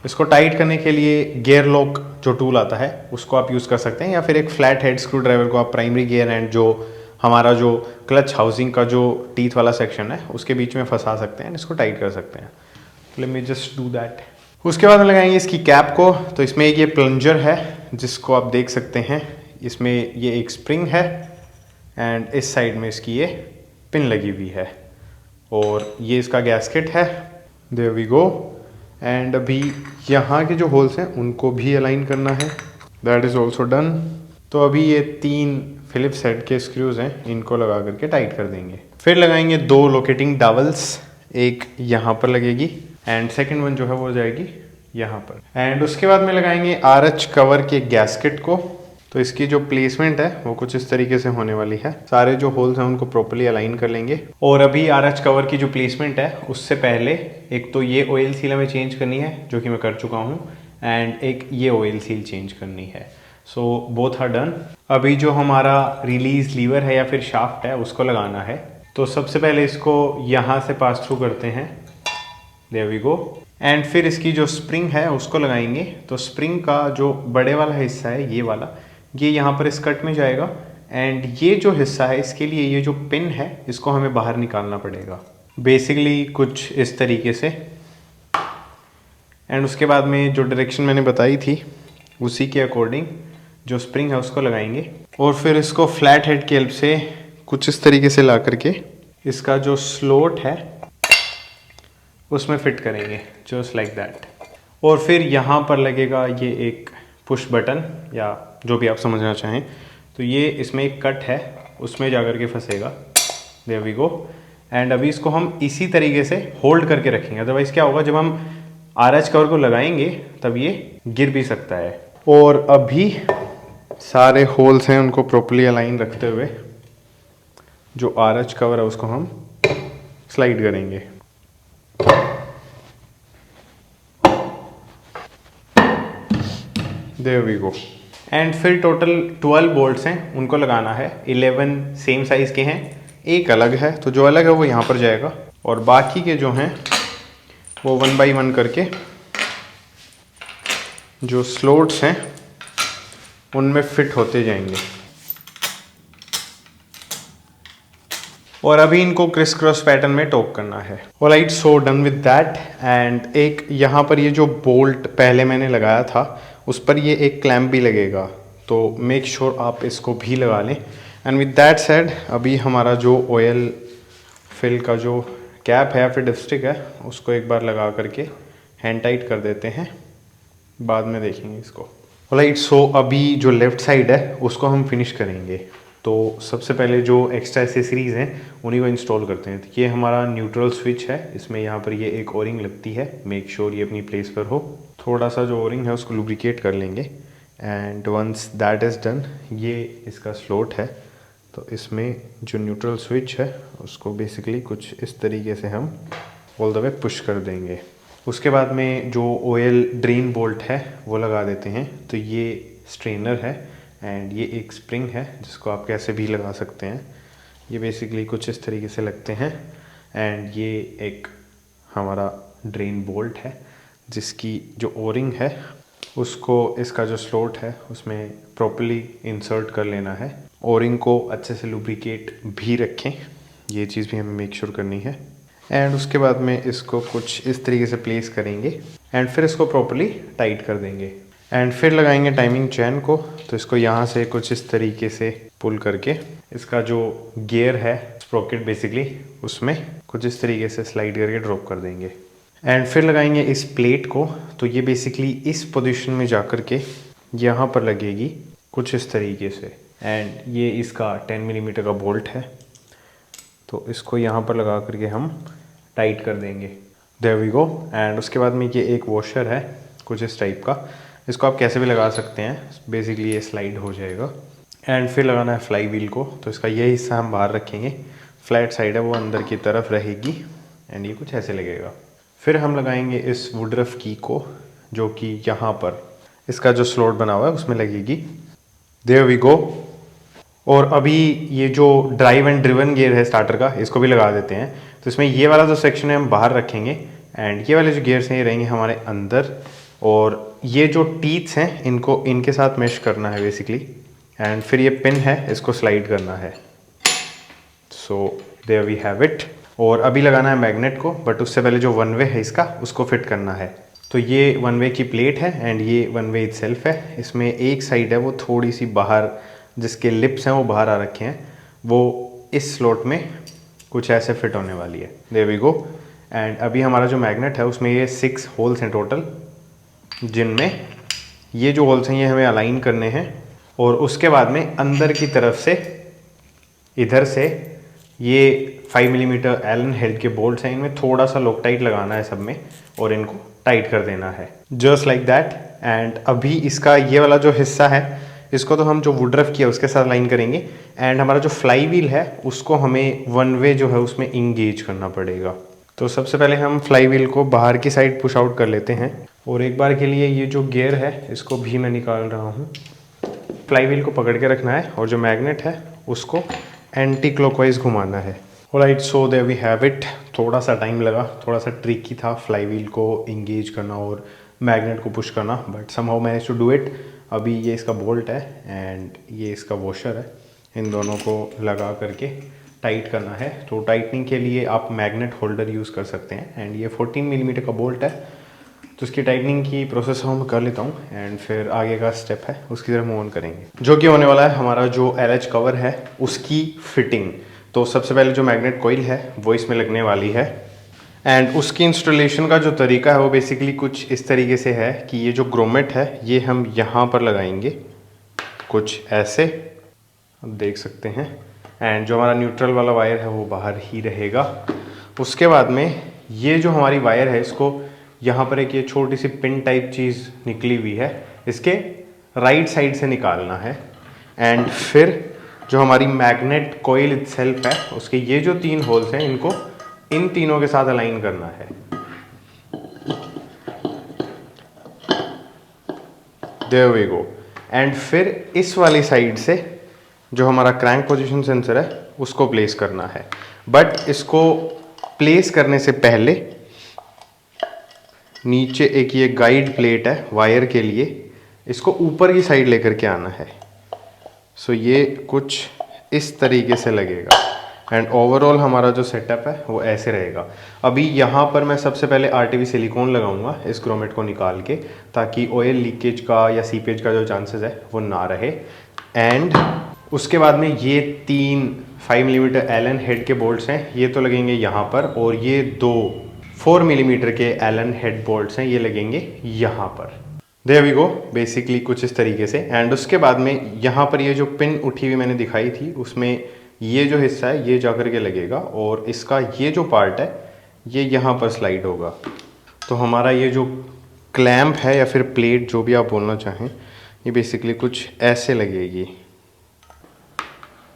इसको टाइट करने के लिए गियर लॉक जो टूल आता है उसको आप यूज़ कर सकते हैं, या फिर एक फ्लैट हेड स्क्रू ड्राइवर को आप प्राइमरी गियर एंड जो हमारा जो क्लच हाउसिंग का जो टीथ वाला सेक्शन है उसके बीच में फंसा सकते हैं, इसको टाइट कर सकते हैं। Let me just do that. उसके बाद हम लगाएंगे इसकी कैप को। तो इसमें एक ये प्लंजर है जिसको आप देख सकते हैं, इसमें ये एक स्प्रिंग है एंड इस साइड में इसकी ये पिन लगी हुई है और ये इसका गैस्केट है। There we go. एंड अभी यहाँ के जो होल्स हैं उनको भी अलाइन करना है। That is also done. तो अभी ये 3 फिलिप्स हेड के स्क्रूज हैं, इनको लगा करके टाइट कर देंगे। फिर लगाएंगे 2 लोकेटिंग डावल्स, एक यहाँ पर लगेगी एंड सेकंड वन जो है वो जाएगी यहाँ पर। एंड उसके बाद में लगाएंगे आरएच कवर के गैस्केट को। तो इसकी जो प्लेसमेंट है वो कुछ इस तरीके से होने वाली है। सारे जो होल्स हैं उनको प्रॉपर्ली अलाइन कर लेंगे। और अभी आरएच कवर की जो प्लेसमेंट है उससे पहले एक तो ये ऑयल सील हमें चेंज करनी है जो कि मैं कर चुका हूँ, एंड एक ये ऑयल सील चेंज करनी है। So both are done. अभी जो हमारा रिलीज लीवर है या फिर शाफ्ट है उसको लगाना है। तो सबसे पहले इसको यहाँ से पास थ्रू करते हैं। There we go. एंड फिर इसकी जो स्प्रिंग है उसको लगाएंगे। तो स्प्रिंग का जो बड़े वाला हिस्सा है ये वाला, ये यहाँ पर इस कट में जाएगा एंड ये जो हिस्सा है इसके लिए ये जो पिन है इसको हमें बाहर निकालना पड़ेगा बेसिकली कुछ इस तरीके से। एंड उसके बाद में जो डायरेक्शन मैंने बताई थी उसी के अकॉर्डिंग जो स्प्रिंग है उसको लगाएंगे और फिर इसको फ्लैट हेड की हेल्प से कुछ इस तरीके से ला करके इसका जो स्लोट है उसमें फिट करेंगे जस्ट लाइक दैट। और फिर यहाँ पर लगेगा ये एक पुश बटन या जो भी आप समझना चाहें। तो ये इसमें एक कट है उसमें जा कर के फंसेगा। There we go. एंड अभी इसको हम इसी तरीके से होल्ड करके रखेंगे, अदरवाइज़ क्या होगा जब हम आरएच कवर को लगाएंगे तब ये गिर भी सकता है। और अभी सारे होल्स हैं उनको प्रॉपर्ली अलाइन रखते हुए जो आरएच कवर है उसको हम स्लाइड करेंगे। There we go. एंड फिर टोटल 12 बोल्ट्स हैं उनको लगाना है। 11 सेम साइज़ के हैं, एक अलग है, तो जो अलग है वो यहाँ पर जाएगा और बाकी के जो हैं वो 1 बाई 1 करके जो स्लोट्स हैं उनमें फिट होते जाएंगे। और अभी इनको क्रिस क्रॉस पैटर्न में टोक करना है। Alright, so done with that. And एक यहाँ पर ये जो बोल्ट पहले मैंने लगाया था उस पर ये एक क्लैम्प भी लगेगा, तो मेक श्योर आप इसको भी लगा लें। एंड विद दैट सेड अभी हमारा जो ऑयल फिल का जो कैप है या फिर डिपस्टिक है उसको एक बार लगा करके हैंड टाइट कर देते हैं बाद में देखेंगे इसको। राइट, सो अभी जो लेफ़्ट साइड है उसको हम फिनिश करेंगे। तो सबसे पहले जो एक्स्ट्रा एसेसरीज़ हैं उन्हीं को इंस्टॉल करते हैं। तो ये हमारा न्यूट्रल स्विच है, इसमें यहाँ पर ये एक ओरिंग लगती है, मेक श्योर ये अपनी प्लेस पर हो। थोड़ा सा जो ओरिंग है उसको लुब्रिकेट कर लेंगे and once that is done, ये इसका स्लॉट है। तो इसमें जो न्यूट्रल स्विच है उसको बेसिकली कुछ इस तरीके से हम ऑल द वे पुश कर देंगे। उसके बाद में जो ऑयल ड्रेन बोल्ट है वो लगा देते हैं। तो ये स्ट्रेनर है एंड ये एक स्प्रिंग है जिसको आप कैसे भी लगा सकते हैं। ये बेसिकली कुछ इस तरीके से लगते हैं एंड ये एक हमारा ड्रेन बोल्ट है जिसकी जो ओरिंग है उसको इसका जो स्लॉट है उसमें प्रॉपर्ली इंसर्ट कर लेना है। ओरिंग को अच्छे से लुब्रिकेट भी रखें, ये चीज़ भी हमें मेक श्योर करनी है। एंड उसके बाद में इसको कुछ इस तरीके से प्लेस करेंगे एंड फिर इसको प्रॉपर्ली टाइट कर देंगे एंड फिर लगाएंगे टाइमिंग चैन को। तो इसको यहाँ से कुछ इस तरीके से पुल करके इसका जो गियर है स्प्रॉकेट बेसिकली उसमें कुछ इस तरीके से स्लाइड करके ड्रॉप कर देंगे एंड फिर लगाएंगे इस प्लेट को। तो ये बेसिकली इस पोजीशन में जा कर के यहाँ पर लगेगी कुछ इस तरीके से एंड ये इसका 10 मिलीमीटर का बोल्ट है। तो इसको यहाँ पर लगा करके हम टाइट कर देंगे। There we go. एंड उसके बाद में ये एक वॉशर है कुछ इस टाइप का, इसको आप कैसे भी लगा सकते हैं, बेसिकली ये स्लाइड हो जाएगा। एंड फिर लगाना है फ्लाई व्हील को। तो इसका ये हिस्सा हम बाहर रखेंगे, फ्लैट साइड है वो अंदर की तरफ रहेगी एंड ये कुछ ऐसे लगेगा। फिर हम लगाएंगे इस वुडरफ की को जो कि यहाँ पर इसका जो स्लॉट बना हुआ है उसमें लगेगी। There we go. और अभी ये जो ड्राइव एंड ड्रिवन गियर है स्टार्टर का, इसको भी लगा देते हैं। तो इसमें ये वाला जो सेक्शन है हम बाहर रखेंगे एंड ये वाले जो गियर्स हैं ये रहेंगे हमारे अंदर। और ये जो टीथ्स हैं इनको इनके साथ मैश करना है बेसिकली एंड फिर ये पिन है इसको स्लाइड करना है। So there we have it. और अभी लगाना है मैग्नेट को, बट उससे पहले जो वन वे है इसका उसको फिट करना है। तो ये वन वे की प्लेट है एंड ये वन वे इटसेल्फ है। इसमें एक साइड है वो थोड़ी सी बाहर, जिसके लिप्स हैं वो बाहर आ रखे हैं, वो इस स्लॉट में कुछ ऐसे फिट होने वाली है। There we go. एंड अभी हमारा जो मैग्नेट है उसमें ये 6 होल्स हैं टोटल, जिनमें ये जो होल्स हैं ये हमें अलाइन करने हैं। और उसके बाद में अंदर की तरफ से इधर से ये 5 मिलीमीटर एलन हेड के बोल्ट्स हैं, इनमें थोड़ा सा लोकटाइट लगाना है सब में और इनको टाइट कर देना है जस्ट लाइक दैट। एंड अभी इसका ये वाला जो हिस्सा है इसको तो हम जो वुडरफ किया उसके साथ लाइन करेंगे एंड हमारा जो फ्लाई व्हील है उसको हमें वन वे जो है उसमें इंगेज करना पड़ेगा। तो सबसे पहले हम फ्लाई व्हील को बाहर की साइड पुश आउट कर लेते हैं और एक बार के लिए ये जो गियर है इसको भी मैं निकाल रहा हूँ। फ्लाई व्हील को पकड़ के रखना है और जो मैग्नेट है उसको एंटी क्लॉकवाइज घुमाना है। Alright, so there we have it. थोड़ा सा टाइम लगा, थोड़ा सा ट्रिकी था फ्लाई व्हील को इंगेज करना और मैग्नेट को पुश करना, but somehow manage to do it. अभी ये इसका बोल्ट है एंड ये इसका वॉशर है, इन दोनों को लगा करके टाइट करना है। तो टाइटनिंग के लिए आप मैग्नेट होल्डर यूज़ कर सकते हैं एंड ये 14 मिलीमीटर का बोल्ट है। तो इसकी टाइटनिंग की प्रोसेस हम कर लेता हूँ एंड फिर आगे का स्टेप है उसकी तरफ मूव ऑन करेंगे, जो कि होने वाला है हमारा जो LH कवर है उसकी फिटिंग। तो सबसे पहले जो मैग्नेट कॉइल है वो इसमें लगने वाली है एंड उसकी इंस्टॉलेशन का जो तरीका है वो बेसिकली कुछ इस तरीके से है कि ये जो ग्रोमेट है ये हम यहाँ पर लगाएंगे कुछ ऐसे, आप देख सकते हैं। एंड जो हमारा न्यूट्रल वाला वायर है वो बाहर ही रहेगा। उसके बाद में ये जो हमारी वायर है इसको यहाँ पर एक ये छोटी सी पिन टाइप चीज़ निकली हुई है, इसके राइट साइड से निकालना है एंड फिर जो हमारी मैग्नेट कॉइल इटसेल्फ है उसके ये जो 3 होल्स हैं इनको इन तीनों के साथ अलाइन करना है। There we go. एंड फिर इस वाली साइड से जो हमारा क्रैंक पोजीशन सेंसर है उसको प्लेस करना है, बट इसको प्लेस करने से पहले नीचे एक ये गाइड प्लेट है वायर के लिए, इसको ऊपर की साइड लेकर के आना है। सो ये कुछ इस तरीके से लगेगा एंड ओवरऑल हमारा जो सेटअप है वो ऐसे रहेगा। अभी यहाँ पर मैं सबसे पहले RTV सिलिकॉन लगाऊंगा इस ग्रोमेट को निकाल के, ताकि ऑयल लीकेज का या सीपेज का जो चांसेस है वो ना रहे। एंड उसके बाद में ये 3 5 मिलीमीटर एलन हेड के बोल्ट्स हैं, ये तो लगेंगे यहाँ पर, और ये 2 4 मिलीमीटर के एलन हेड बोल्ट्स हैं, ये लगेंगे यहाँ पर। देयर वी गो, बेसिकली कुछ इस तरीके से। एंड उसके बाद में यहाँ पर ये जो पिन उठी हुई मैंने दिखाई थी, उसमें ये जो हिस्सा है ये जाकर के लगेगा और इसका ये जो पार्ट है ये यहाँ पर स्लाइड होगा। तो हमारा ये जो क्लैंप है या फिर प्लेट, जो भी आप बोलना चाहें, ये बेसिकली कुछ ऐसे लगेगी।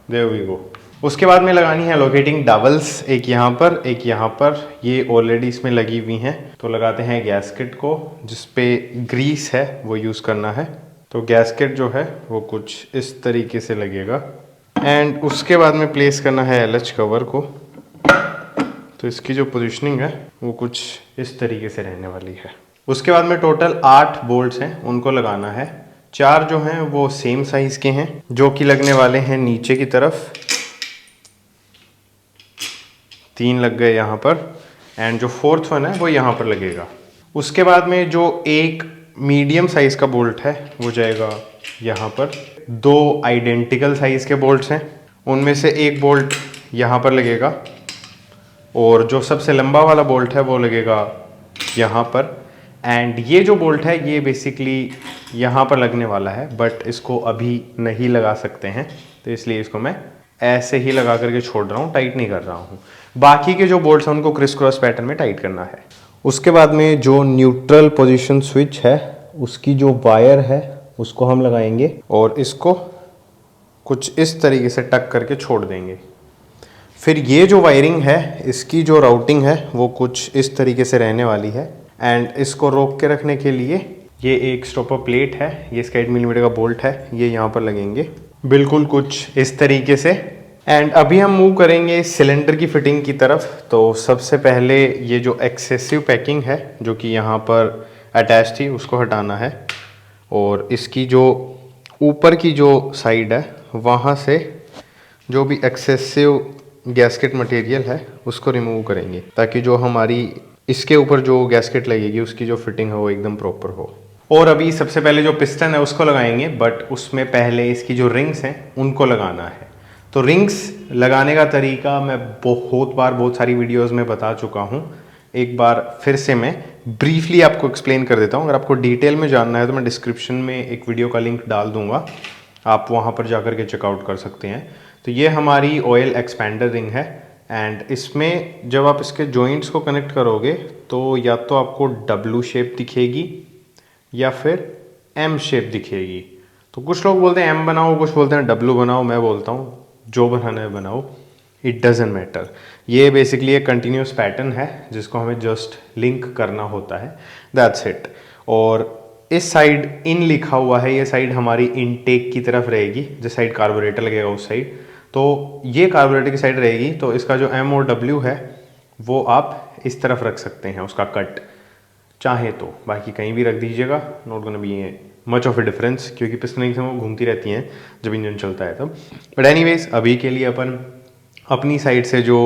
There we go. उसके बाद में लगानी है लोकेटिंग डावल्स, एक यहाँ पर एक यहाँ पर, ये ऑलरेडी इसमें लगी हुई हैं। तो लगाते हैं गैस्केट को, जिस पे ग्रीस है वो यूज़ करना है। तो गैस्केट जो है वो कुछ इस तरीके से लगेगा। एंड उसके बाद में प्लेस करना है LH कवर को। तो इसकी जो पोजीशनिंग है वो कुछ इस तरीके से रहने वाली है। उसके बाद में टोटल 8 बोल्ट्स हैं, उनको लगाना है। 4 जो हैं वो सेम साइज़ के हैं, जो कि लगने वाले हैं नीचे की तरफ। 3 लग गए यहाँ पर, एंड जो 4th वन है वो यहाँ पर लगेगा। उसके बाद में जो एक मीडियम साइज़ का बोल्ट है वो जाएगा यहाँ पर। 2 आइडेंटिकल साइज़ के बोल्ट्स हैं, उनमें से एक बोल्ट यहाँ पर लगेगा और जो सबसे लंबा वाला बोल्ट है वो लगेगा यहाँ पर। एंड ये जो बोल्ट है ये बेसिकली यहाँ पर लगने वाला है, बट इसको अभी नहीं लगा सकते हैं, तो इसलिए इसको मैं ऐसे ही लगा करके छोड़ रहा हूँ, टाइट नहीं कर रहा हूँ। बाकी के जो बोल्ट्स हैं उनको क्रिस क्रॉस पैटर्न में टाइट करना है। उसके बाद में जो न्यूट्रल पोजीशन स्विच है उसकी जो वायर है उसको हम लगाएंगे और इसको कुछ इस तरीके से टक करके छोड़ देंगे। फिर ये जो वायरिंग है इसकी जो राउटिंग है वो कुछ इस तरीके से रहने वाली है। एंड इसको रोक के रखने के लिए ये एक स्टॉपर प्लेट है, ये इसका 8 मिलीमीटर का बोल्ट है, ये यहाँ पर लगेंगे बिल्कुल कुछ इस तरीके से। एंड अभी हम मूव करेंगे सिलेंडर की फिटिंग की तरफ। तो सबसे पहले ये जो एक्सेसिव पैकिंग है जो कि यहाँ पर अटैच थी उसको हटाना है और इसकी जो ऊपर की जो साइड है वहाँ से जो भी एक्सेसिव गैस्केट मटेरियल है उसको रिमूव करेंगे, ताकि जो हमारी इसके ऊपर जो गैस्केट लगेगी उसकी जो फिटिंग है वो एकदम प्रॉपर हो। और अभी सबसे पहले जो पिस्टन है उसको लगाएंगे, बट उसमें पहले इसकी जो रिंग्स हैं उनको लगाना है। तो रिंग्स लगाने का तरीका मैं बहुत बार बहुत सारी वीडियोस में बता चुका हूँ, एक बार फिर से मैं ब्रीफली आपको एक्सप्लेन कर देता हूँ। अगर आपको डिटेल में जानना है तो मैं डिस्क्रिप्शन में एक वीडियो का लिंक डाल दूँगा, आप वहाँ पर जाकर के चेकआउट कर सकते हैं। तो ये हमारी ऑयल एक्सपेंडर रिंग है एंड इसमें जब आप इसके जॉइंट्स को कनेक्ट करोगे तो या तो आपको W शेप दिखेगी या फिर M शेप दिखेगी। तो कुछ लोग बोलते हैं M बनाओ, कुछ बोलते हैं W बनाओ, मैं बोलता हूँ जो बनाना है बनाओ, इट डजेंट मैटर। ये बेसिकली एक कंटिन्यूस पैटर्न है जिसको हमें जस्ट लिंक करना होता है, दैट्स इट। और इस साइड इन लिखा हुआ है, ये साइड हमारी इनटेक की तरफ रहेगी, जिस साइड कार्बोरेटर लगेगा उस साइड। तो ये कार्बोरेटर की साइड रहेगी, तो इसका जो M और W है वो आप इस तरफ रख सकते हैं, उसका कट चाहे तो, बाकी कहीं भी रख दीजिएगा, not gonna be much of A difference, क्योंकि पिस्टन वो घूमती रहती हैं जब इंजन चलता है तब। बट एनीवेज अभी के लिए अपन अपनी साइड से जो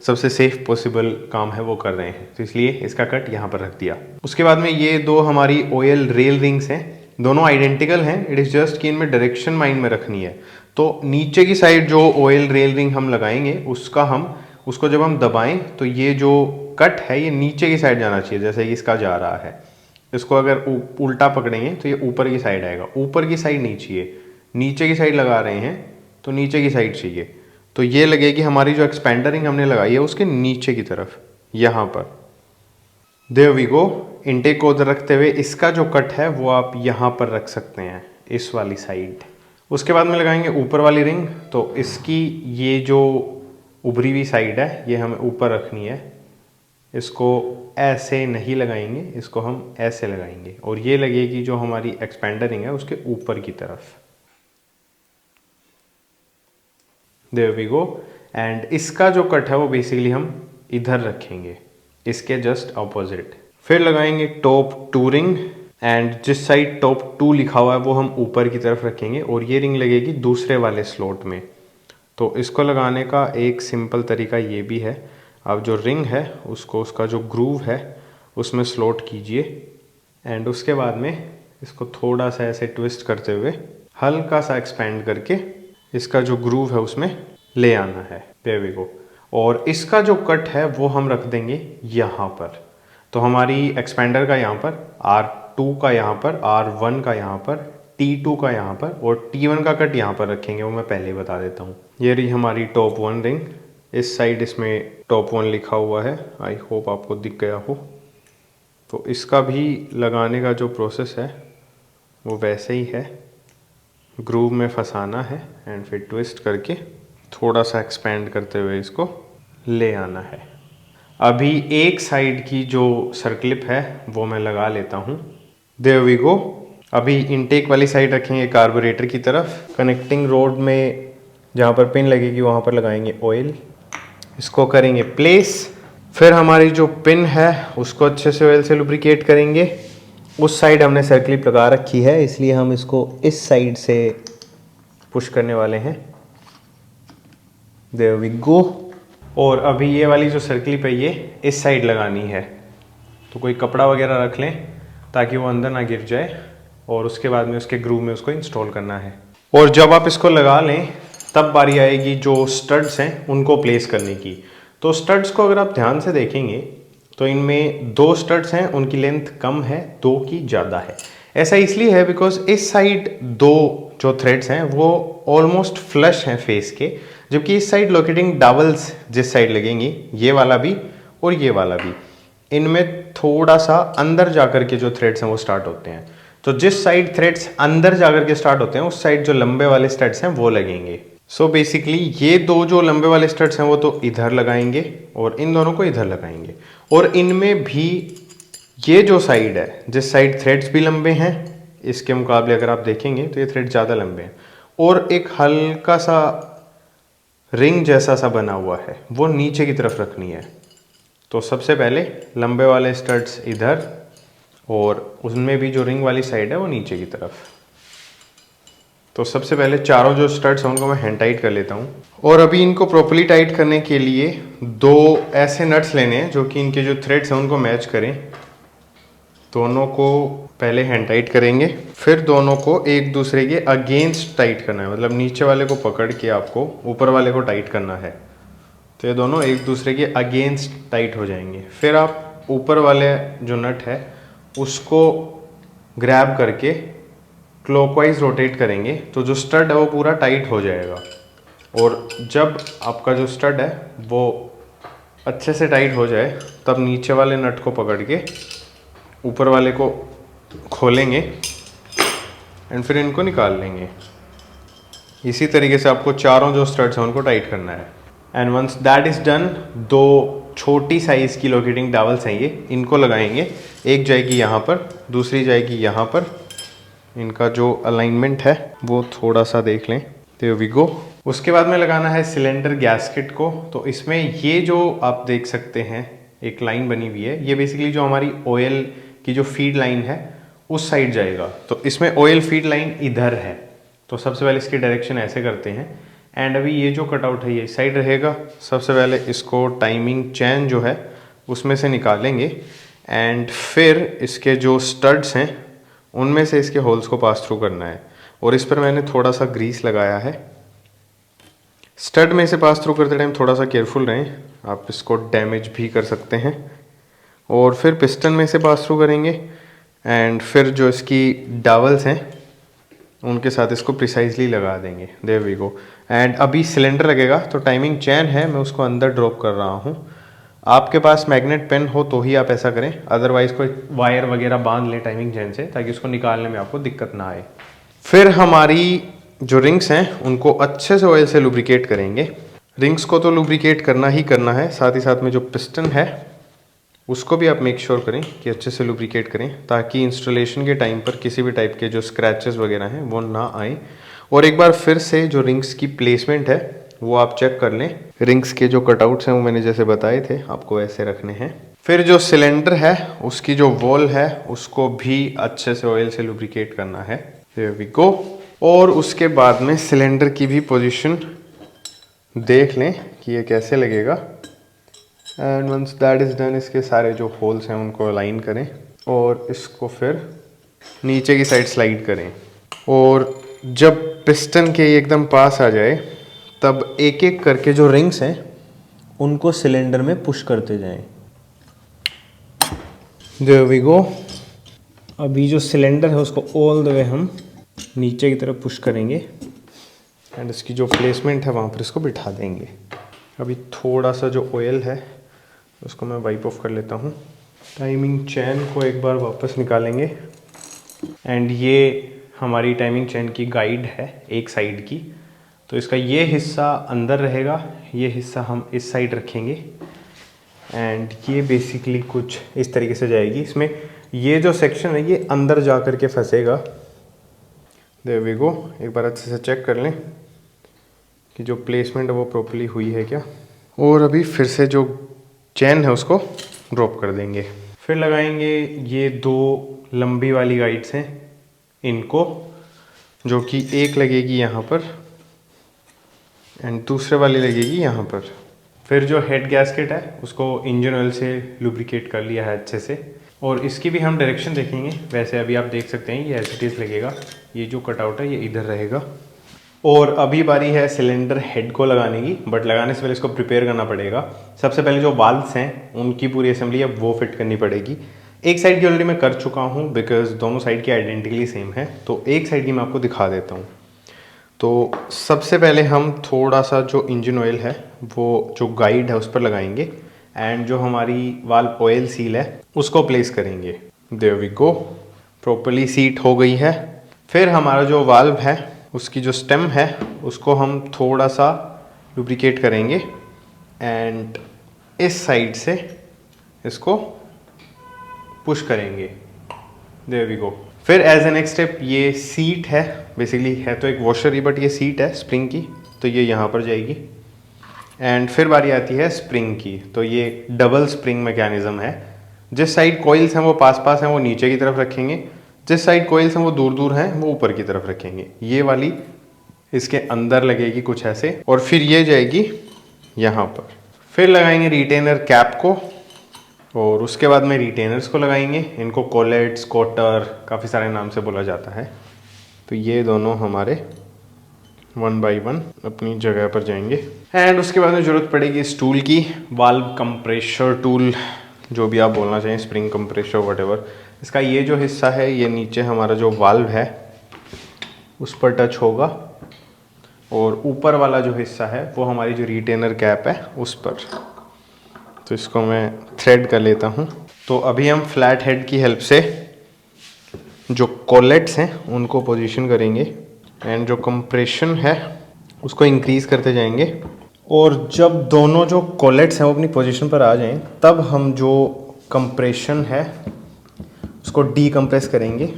सबसे सेफ पॉसिबल काम है वो कर रहे हैं, तो इसलिए इसका कट यहाँ पर रख दिया। उसके बाद में ये 2 हमारी ऑयल रेल रिंग्स हैं, दोनों आइडेंटिकल हैं, इट इज़ जस्ट कि इनमें डायरेक्शन माइंड में रखनी है। तो नीचे की साइड जो ऑयल रेल रिंग हम लगाएंगे उसको जब हम दबाएं तो ये जो कट है ये नीचे की साइड जाना चाहिए, जैसे इसका जा रहा है। इसको अगर उल्टा पकड़ेंगे तो ये ऊपर की साइड आएगा, ऊपर की साइड नहीं चाहिए, नीचे की साइड लगा रहे हैं तो नीचे की साइड चाहिए। तो ये लगेगी हमारी जो एक्सपेंडर रिंग हमने लगाई है उसके नीचे की तरफ, यहाँ पर। There we go. इनटेक को उधर रखते हुए इसका जो कट है वो आप यहाँ पर रख सकते हैं, इस वाली साइड। उसके बाद में लगाएंगे ऊपर वाली रिंग, तो इसकी ये जो उभरी हुई साइड है ये हमें ऊपर रखनी है। इसको ऐसे नहीं लगाएंगे, इसको हम ऐसे लगाएंगे और ये लगेगी जो हमारी एक्सपेंडर रिंग है उसके ऊपर की तरफ। There we go. एंड इसका जो कट है वो बेसिकली हम इधर रखेंगे, इसके जस्ट ऑपोजिट। फिर लगाएंगे टॉप 2 रिंग, एंड जिस साइड टॉप 2 लिखा हुआ है वो हम ऊपर की तरफ रखेंगे और ये रिंग लगेगी दूसरे वाले स्लॉट में। तो इसको लगाने का एक सिंपल तरीका ये भी है, अब जो रिंग है उसको उसका जो ग्रूव है उसमें स्लॉट कीजिए एंड उसके बाद में इसको थोड़ा सा ऐसे ट्विस्ट करते हुए हल्का सा एक्सपेंड करके इसका जो ग्रूव है उसमें ले आना है। There we go. और इसका जो कट है वो हम रख देंगे यहाँ पर। तो हमारी एक्सपेंडर का यहाँ पर R2 का यहाँ पर, R1 का यहाँ पर, T2 का यहाँ पर और T1 का कट यहाँ पर रखेंगे, वो मैं पहले ही बता देता हूँ। ये रही हमारी टॉप 1 रिंग, इस साइड इसमें टॉप 1 लिखा हुआ है, आई होप आपको दिख गया हो। तो इसका भी लगाने का जो प्रोसेस है वो वैसे ही है, ग्रूव में फंसाना है एंड फिर ट्विस्ट करके थोड़ा सा एक्सपेंड करते हुए इसको ले आना है। अभी एक साइड की जो सर्कलिप है वो मैं लगा लेता हूँ। There we go. अभी इनटेक वाली साइड रखेंगे कार्बोरेटर की तरफ, कनेक्टिंग रोड में जहाँ पर पिन लगेगी वहाँ पर लगाएंगे ऑयल, इसको करेंगे प्लेस। फिर हमारी जो पिन है उसको अच्छे से ऑयल से लुब्रिकेट करेंगे। उस साइड हमने सर्कलिप लगा रखी है, इसलिए हम इसको इस साइड से पुश करने वाले हैं। There we go. और अभी ये वाली जो सर्कलिप है ये इस साइड लगानी है, तो कोई कपड़ा वगैरह रख लें ताकि वो अंदर ना गिर जाए, और उसके बाद में उसके ग्रूव में उसको इंस्टॉल करना है। और जब आप इसको लगा लें तब बारी आएगी जो स्टड्स हैं उनको प्लेस करने की। तो स्टड्स को अगर आप ध्यान से देखेंगे तो इनमें 2 स्टड्स हैं, उनकी लेंथ कम है, 2 की ज़्यादा है। ऐसा इसलिए है बिकॉज इस साइड 2 जो थ्रेड्स हैं वो ऑलमोस्ट फ्लश हैं फेस के, जबकि इस साइड लोकेटिंग डावल्स जिस साइड लगेंगी, ये वाला भी और ये वाला भी, इनमें थोड़ा सा अंदर जाकर के जो थ्रेड्स हैं वो स्टार्ट होते हैं। तो जिस साइड थ्रेड्स अंदर जाकर के स्टार्ट होते हैं उस साइड जो लंबे वाले स्टड्स हैं वो लगेंगे। सो बेसिकली ये 2 जो लंबे वाले स्टड्स हैं वो तो इधर लगाएंगे और इन दोनों को इधर लगाएंगे। और इनमें भी ये जो साइड है, जिस साइड थ्रेड्स भी लंबे हैं, इसके मुकाबले अगर आप देखेंगे तो ये थ्रेड ज़्यादा लंबे हैं, और एक हल्का सा रिंग जैसा सा बना हुआ है वो नीचे की तरफ रखनी है। तो सबसे पहले लंबे वाले स्टड्स इधर, और उनमें भी जो रिंग वाली साइड है वो नीचे की तरफ। तो सबसे पहले चारों जो स्टड्स हैं उनको मैं हैंड टाइट कर लेता हूँ। और अभी इनको प्रॉपर्ली टाइट करने के लिए 2 ऐसे नट्स लेने हैं जो कि इनके जो थ्रेड्स हैं उनको मैच करें। दोनों को पहले हैंड टाइट करेंगे, फिर दोनों को एक दूसरे के अगेंस्ट टाइट करना है, मतलब नीचे वाले को पकड़ के आपको ऊपर वाले को टाइट करना है। तो ये दोनों एक दूसरे के अगेंस्ट टाइट हो जाएंगे। फिर आप ऊपर वाले जो नट है उसको ग्रैब करके क्लॉकवाइज रोटेट करेंगे तो जो स्टड है वो पूरा टाइट हो जाएगा। और जब आपका जो स्टड है वो अच्छे से टाइट हो जाए तब नीचे वाले नट को पकड़ के ऊपर वाले को खोलेंगे एंड फिर इनको निकाल लेंगे। इसी तरीके से आपको चारों जो स्टड्स हैं उनको टाइट करना है। And once that is done, 2 छोटी साइज़ की लोकेटिंग डावल्स हैं ये, इनको लगाएंगे। एक जाएगी यहाँ पर, दूसरी जाएगी यहाँ पर। इनका जो अलाइनमेंट है वो थोड़ा सा देख लें। There we go. उसके बाद में लगाना है सिलेंडर गैस्केट को। तो इसमें ये जो आप देख सकते हैं एक लाइन बनी हुई है, ये बेसिकली जो हमारी ऑयल की जो फीड लाइन है उस साइड जाएगा। तो इसमें ऑयल फीड लाइन इधर है, तो सबसे पहले इसकी डायरेक्शन ऐसे करते हैं। एंड अभी ये जो कटआउट है ये इस साइड रहेगा। सबसे पहले इसको टाइमिंग चैन जो है उसमें से निकालेंगे एंड फिर इसके जो स्टड्स हैं उनमें से इसके होल्स को पास थ्रू करना है। और इस पर मैंने थोड़ा सा ग्रीस लगाया है। स्टड में से पास थ्रू करते टाइम थोड़ा सा केयरफुल रहें, आप इसको डैमेज भी कर सकते हैं। और फिर पिस्टन में से पास थ्रू करेंगे एंड फिर जो इसकी डावल्स हैं उनके साथ इसको प्रिसाइजली लगा देंगे। There we go. एंड अभी सिलेंडर लगेगा, तो टाइमिंग चैन है, मैं उसको अंदर ड्रॉप कर रहा हूँ। आपके पास मैग्नेट पेन हो तो ही आप ऐसा करें, अदरवाइज कोई वायर वगैरह बांध लें टाइमिंग चैन से ताकि उसको निकालने में आपको दिक्कत ना आए। फिर हमारी जो रिंग्स हैं उनको अच्छे से ऑयल से लुब्रिकेट करेंगे। रिंग्स को तो लुब्रिकेट करना ही करना है, साथ ही साथ में जो पिस्टन है उसको भी आप मेक श्योर करें कि अच्छे से लुब्रिकेट करें ताकि इंस्टॉलेशन के टाइम पर किसी भी टाइप के जो स्क्रैचेस वगैरह हैं वो ना आए। और एक बार फिर से जो रिंग्स की प्लेसमेंट है वो आप चेक कर लें। रिंग्स के जो कटआउट्स हैं वो मैंने जैसे बताए थे आपको ऐसे रखने हैं। फिर जो सिलेंडर है उसकी जो वॉल है उसको भी अच्छे से ऑयल से लुब्रिकेट करना है। Here we go। और उसके बाद में सिलेंडर की भी पोजीशन देख लें कि ये कैसे लगेगा। And once that is done, इसके सारे जो होल्स हैं उनको अलाइन करें और इसको फिर नीचे की साइड स्लाइड करें। और जब पिस्टन के एकदम पास आ जाए तब एक एक करके जो रिंग्स हैं उनको सिलेंडर में पुश करते जाएं। There we go। अभी जो सिलेंडर है उसको ऑल द वे हम नीचे की तरफ पुश करेंगे एंड इसकी जो प्लेसमेंट है वहाँ पर इसको बिठा देंगे। अभी थोड़ा सा जो ऑयल है उसको मैं वाइप ऑफ कर लेता हूँ। टाइमिंग चेन को एक बार वापस निकालेंगे एंड ये हमारी टाइमिंग चेन की गाइड है एक साइड की। तो इसका ये हिस्सा अंदर रहेगा, ये हिस्सा हम इस साइड रखेंगे एंड ये बेसिकली कुछ इस तरीके से जाएगी। इसमें ये जो सेक्शन है ये अंदर जा कर के फंसेगा। There we go. एक बार अच्छे से चेक कर लें कि जो प्लेसमेंट है वो प्रॉपर्ली हुई है क्या। और अभी फिर से जो चेन है उसको ड्रॉप कर देंगे। फिर लगाएंगे ये 2 लंबी वाली गाइड्स हैं इनको, जो कि एक लगेगी यहाँ पर एंड दूसरे वाली लगेगी यहाँ पर। फिर जो हेड गैस्केट है उसको इंजन ऑयल से लुब्रिकेट कर लिया है अच्छे से। और इसकी भी हम डायरेक्शन देखेंगे। वैसे अभी आप देख सकते हैं ये एज इट इज़ लगेगा, ये जो कटआउट है ये इधर रहेगा। और अभी बारी है सिलेंडर हेड को लगाने की, बट लगाने से पहले इसको प्रिपेयर करना पड़ेगा। सबसे पहले जो वाल्व्स हैं उनकी पूरी असेंबली है वो फिट करनी पड़ेगी। एक साइड की ऑलरेडी मैं कर चुका हूँ बिकॉज दोनों साइड की आइडेंटिकली सेम है, तो एक साइड की मैं आपको दिखा देता हूँ। तो सबसे पहले हम थोड़ा सा जो इंजन ऑयल है वो जो गाइड है उस पर लगाएंगे एंड जो हमारी वाल्व ऑयल सील है उसको प्लेस करेंगे। There we go, properly seat हो गई है। फिर हमारा जो वाल्व है उसकी जो स्टेम है उसको हम थोड़ा सा लुब्रिकेट करेंगे एंड इस साइड से इसको पुश करेंगे। There we go. फिर एज ए नेक्स्ट स्टेप ये सीट है, बेसिकली है तो एक वॉशर ही बट ये सीट है स्प्रिंग की, तो ये यहाँ पर जाएगी। एंड फिर बारी आती है स्प्रिंग की। तो ये डबल स्प्रिंग मैकेनिज्म है। जिस साइड कॉइल्स हैं वो पास पास हैं वो नीचे की तरफ रखेंगे, जिस साइड कॉइल्स हैं वो दूर दूर हैं वो ऊपर की तरफ रखेंगे। ये वाली इसके अंदर लगेगी कुछ ऐसे और फिर ये जाएगी यहाँ पर। फिर लगाएंगे रिटेनर कैप को और उसके बाद में रिटेनर्स को लगाएंगे। इनको कोलेट्स, कोटर, काफ़ी सारे नाम से बोला जाता है। तो ये दोनों हमारे 1 बाई 1 अपनी जगह पर जाएंगे। एंड उसके बाद में ज़रूरत पड़ेगी इस टूल की, वाल्व कंप्रेशर टूल, जो भी आप बोलना चाहें, स्प्रिंग कंप्रेशर वटेवर। इसका ये जो हिस्सा है ये नीचे हमारा जो वाल्व है उस पर टच होगा और ऊपर वाला जो हिस्सा है वो हमारी जो रिटेनर कैप है उस पर। तो इसको मैं थ्रेड कर लेता हूँ। तो अभी हम फ्लैट हेड की हेल्प से जो कोलेट्स हैं उनको पोजीशन करेंगे एंड जो कंप्रेशन है उसको इंक्रीज़ करते जाएंगे। और जब दोनों जो कोलेट्स हैं वो अपनी पोजीशन पर आ जाएं तब हम जो कंप्रेशन है उसको डीकम्प्रेस करेंगे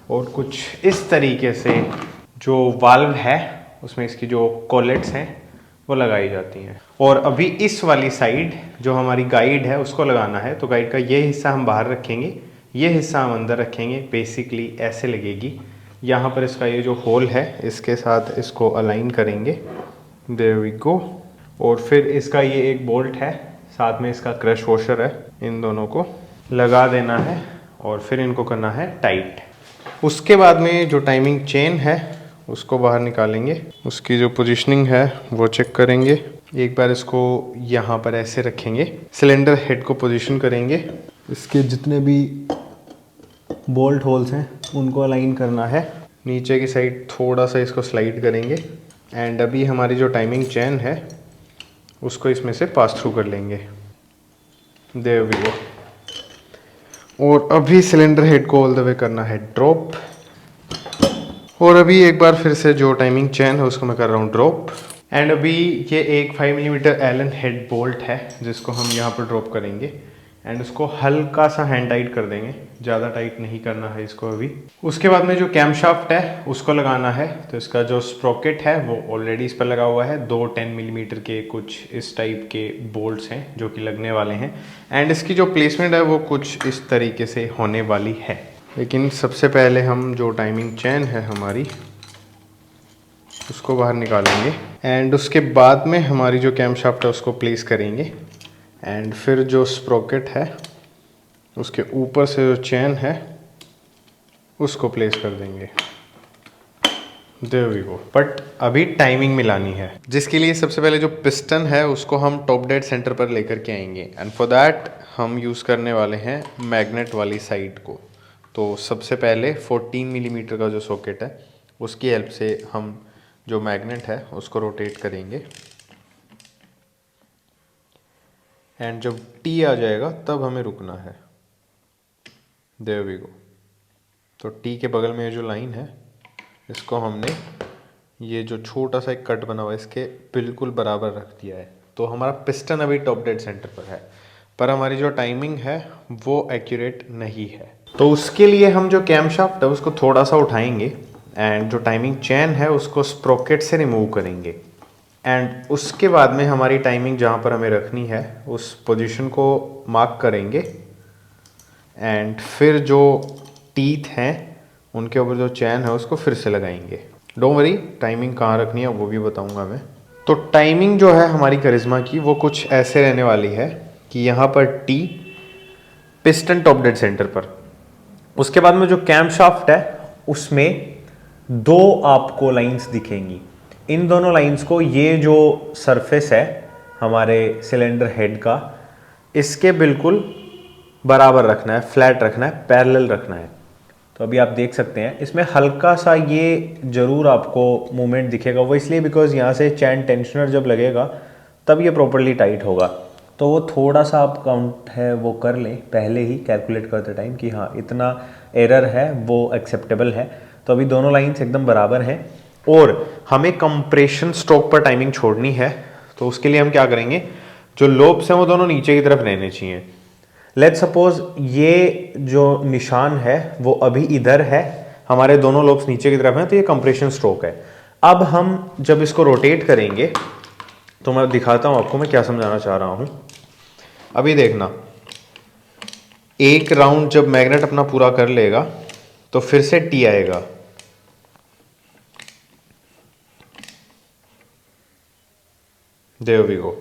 और कुछ इस तरीके से जो वाल्व है उसमें इसकी जो कोलेट्स हैं वो लगाई जाती हैं। और अभी इस वाली साइड जो हमारी गाइड है उसको लगाना है। तो गाइड का ये हिस्सा हम बाहर रखेंगे, ये हिस्सा हम अंदर रखेंगे। बेसिकली ऐसे लगेगी। यहाँ पर इसका ये जो होल है इसके साथ इसको अलाइन करेंगे। There we go. और फिर इसका ये एक बोल्ट है, साथ में इसका क्रश वॉशर है, इन दोनों को लगा देना है और फिर इनको करना है टाइट। उसके बाद में जो टाइमिंग चेन है उसको बाहर निकालेंगे, उसकी जो पोजीशनिंग है वो चेक करेंगे। एक बार इसको यहाँ पर ऐसे रखेंगे, सिलेंडर हेड को पोजीशन करेंगे, इसके जितने भी बोल्ट होल्स हैं उनको अलाइन करना है। नीचे की साइड थोड़ा सा इसको स्लाइड करेंगे एंड अभी हमारी जो टाइमिंग चेन है उसको इसमें से पास थ्रू कर लेंगे। There we go. और अभी सिलेंडर हेड को ऑल द वे करना है ड्रॉप। और अभी एक बार फिर से जो टाइमिंग चेन है उसको मैं कर रहा हूँ ड्रॉप। एंड अभी ये एक 5 मिलीमीटर एलन हेड बोल्ट है जिसको हम यहाँ पर ड्रॉप करेंगे एंड उसको हल्का सा हैंड टाइट कर देंगे, ज़्यादा टाइट नहीं करना है इसको अभी। उसके बाद में जो कैम शाफ्ट है उसको लगाना है। तो इसका जो स्प्रॉकेट है वो ऑलरेडी इस पर लगा हुआ है। 2 10 मिलीमीटर के कुछ इस टाइप के बोल्ट्स हैं जो कि लगने वाले हैं एंड इसकी जो प्लेसमेंट है वो कुछ इस तरीके से होने वाली है। लेकिन सबसे पहले हम जो टाइमिंग चेन है हमारी उसको बाहर निकालेंगे एंड उसके बाद में हमारी जो कैम शाफ्ट है उसको प्लेस करेंगे एंड फिर जो स्प्रॉकेट है उसके ऊपर से जो चेन है उसको प्लेस कर देंगे। There we go. बट अभी टाइमिंग मिलानी है, जिसके लिए सबसे पहले जो पिस्टन है उसको हम टॉप डेड सेंटर पर लेकर के आएंगे, एंड फॉर दैट हम यूज़ करने वाले हैं मैग्नेट वाली साइड को। तो सबसे पहले 14 मिलीमीटर का जो सॉकेट है उसकी हेल्प से हम जो मैग्नेट है उसको रोटेट करेंगे, एंड जब टी आ जाएगा तब हमें रुकना है। There we go. तो टी के बगल में ये जो लाइन है इसको हमने ये जो छोटा सा एक कट बना हुआ है इसके बिल्कुल बराबर रख दिया है। तो हमारा पिस्टन अभी टॉप डेड सेंटर पर है, पर हमारी जो टाइमिंग है वो एक्यूरेट नहीं है। तो उसके लिए हम जो कैम शाफ्ट है उसको थोड़ा सा उठाएंगे, एंड जो टाइमिंग चेन है उसको स्प्रोकेट से रिमूव करेंगे, एंड उसके बाद में हमारी टाइमिंग जहाँ पर हमें रखनी है उस पोजीशन को मार्क करेंगे, एंड फिर जो टीथ हैं उनके ऊपर जो चैन है उसको फिर से लगाएंगे। डोंट वरी, टाइमिंग कहाँ रखनी है वो भी बताऊंगा मैं। तो टाइमिंग जो है हमारी करिश्मा की वो कुछ ऐसे रहने वाली है कि यहाँ पर T, piston top dead centre पर, उसके बाद में जो कैम शाफ्ट है उसमें दो आपको लाइंस दिखेंगी। इन दोनों लाइंस को, ये जो सरफेस है हमारे सिलेंडर हेड का, इसके बिल्कुल बराबर रखना है, फ्लैट रखना है, पैरेलल रखना है। तो अभी आप देख सकते हैं इसमें हल्का सा ये ज़रूर आपको मूवमेंट दिखेगा, वो इसलिए बिकॉज यहाँ से चैन टेंशनर जब लगेगा तब ये प्रॉपरली टाइट होगा। तो वो थोड़ा सा आप काउंट है वो कर लें पहले ही कैलकुलेट करते टाइम कि हाँ इतना एरर है वो एक्सेप्टेबल है। तो अभी दोनों लाइंस एकदम बराबर हैं, और हमें कंप्रेशन स्ट्रोक पर टाइमिंग छोड़नी है। तो उसके लिए हम क्या करेंगे, जो लोब्स हैं वो दोनों नीचे की तरफ रहने चाहिए। लेट्स सपोज ये जो निशान है वो अभी इधर है, हमारे दोनों लोब्स नीचे की तरफ हैं, तो ये कंप्रेशन स्ट्रोक है। अब हम जब इसको रोटेट करेंगे तो मैं दिखाता हूं आपको मैं क्या समझाना चाह रहा हूं। अभी देखना, एक राउंड जब मैग्नेट अपना पूरा कर लेगा तो फिर से टी आएगा, देयर वी गो।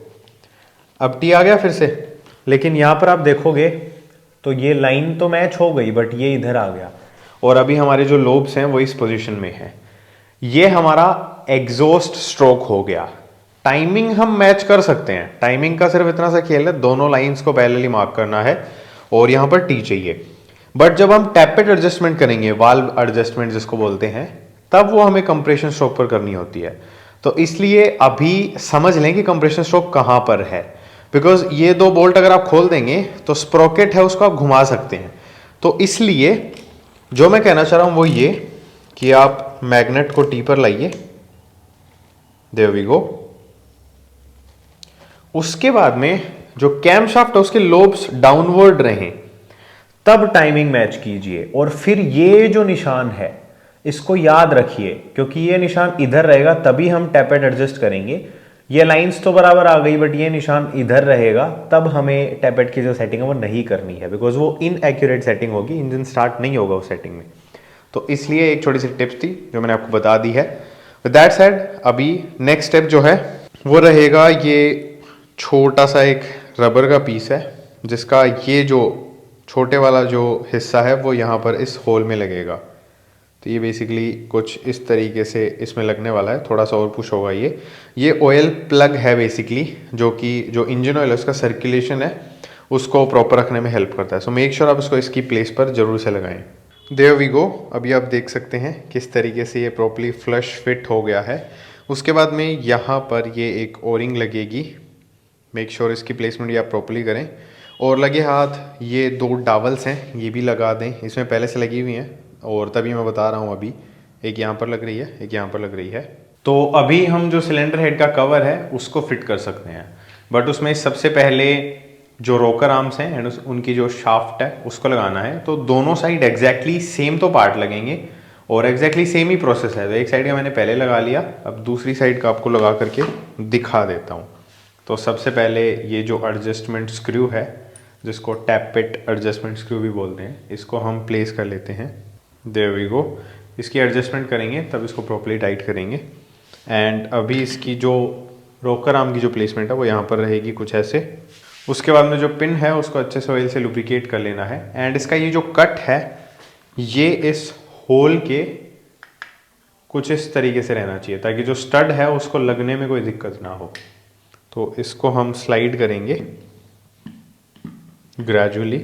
अब टी आ गया फिर से, लेकिन यहां पर आप देखोगे तो ये लाइन तो मैच हो गई बट ये इधर आ गया, और अभी हमारे जो लोब्स हैं वो इस पोजीशन में है। ये हमारा एग्जॉस्ट स्ट्रोक हो गया। टाइमिंग हम मैच कर सकते हैं, टाइमिंग का सिर्फ इतना सा खेल है, दोनों लाइंस को पैरेलली मार्क करना है और यहां पर टी चाहिए। बट जब हम टैपेट एडजस्टमेंट करेंगे, वाल्व एडजस्टमेंट जिसको बोलते हैं, तब वो हमें कंप्रेशन स्ट्रोक पर करनी होती है। तो इसलिए अभी समझ लें कि कंप्रेशन स्ट्रोक कहां पर है, बिकॉज ये दो बोल्ट अगर आप खोल देंगे तो स्प्रोकेट है उसको आप घुमा सकते हैं। तो इसलिए जो मैं कहना चाह रहा हूं वो ये कि आप मैग्नेट को टी पर लाइए, देयर वी गो। उसके बाद में जो कैम शाफ्ट है उसके लोब्स डाउनवर्ड रहें, तब टाइमिंग मैच कीजिए। और फिर ये जो निशान है इसको याद रखिए, क्योंकि ये निशान इधर रहेगा तभी हम टैपेट एडजस्ट करेंगे। ये लाइंस तो बराबर आ गई बट ये निशान इधर रहेगा, तब हमें टैपेट की जो सेटिंग है वो नहीं करनी है, बिकॉज वो इनएक्यूरेट सेटिंग होगी, इंजन स्टार्ट नहीं होगा उस सेटिंग में। तो इसलिए एक छोटी सी टिप्स थी जो मैंने आपको बता दी है। विद दैट सेड, अभी नेक्स्ट स्टेप जो है वो रहेगा, ये छोटा सा एक रबर का पीस है जिसका ये जो छोटे वाला जो हिस्सा है वो यहाँ पर इस होल में लगेगा। तो ये बेसिकली कुछ इस तरीके से इसमें लगने वाला है, थोड़ा सा और पुश होगा। ये ऑयल प्लग है बेसिकली, जो कि जो इंजन ऑयल है उसका सर्कुलेशन है उसको प्रॉपर रखने में हेल्प करता है। सो मेक श्योर आप इसको इसकी प्लेस पर जरूर से लगाएं। There we go. अभी आप देख सकते हैं किस तरीके से ये प्रॉपरली फ्लश फिट हो गया है। उसके बाद में यहाँ पर ये एक ओरिंग लगेगी, मेक श्योर इसकी प्लेसमेंट ये आप प्रॉपरली करें। और लगे हाथ ये दो डावल्स हैं ये भी लगा दें, इसमें पहले से लगी हुई हैं और तभी मैं बता रहा हूँ अभी, एक यहाँ पर लग रही है एक यहाँ पर लग रही है। तो अभी हम जो सिलेंडर हेड का कवर है उसको फिट कर सकते हैं, बट उसमें सबसे पहले जो रोकर आर्म्स हैं एंड उनकी जो शाफ्ट है उसको लगाना है। तो दोनों साइड एग्जैक्टली सेम तो पार्ट लगेंगे और एग्जैक्टली सेम ही प्रोसेस है। तो एक साइड का मैंने पहले लगा लिया, अब दूसरी साइड का आपको लगा करके दिखा देता हूँ। तो सबसे पहले ये जो एडजस्टमेंट स्क्रू है जिसको टैपेट एडजस्टमेंट स्क्रू भी बोलते हैं, इसको हम प्लेस कर लेते हैं। There we go. इसकी एडजस्टमेंट करेंगे तब इसको प्रॉपर्ली टाइट करेंगे। एंड अभी इसकी जो रोकर आर्म की जो प्लेसमेंट है वो यहाँ पर रहेगी कुछ ऐसे। उसके बाद में जो पिन है उसको अच्छे से ऑयल से लुब्रिकेट कर लेना है। एंड इसका ये जो कट है ये इस होल के कुछ इस तरीके से रहना चाहिए ताकि जो स्टड है उसको लगने में कोई दिक्कत ना हो। तो इसको हम स्लाइड करेंगे gradually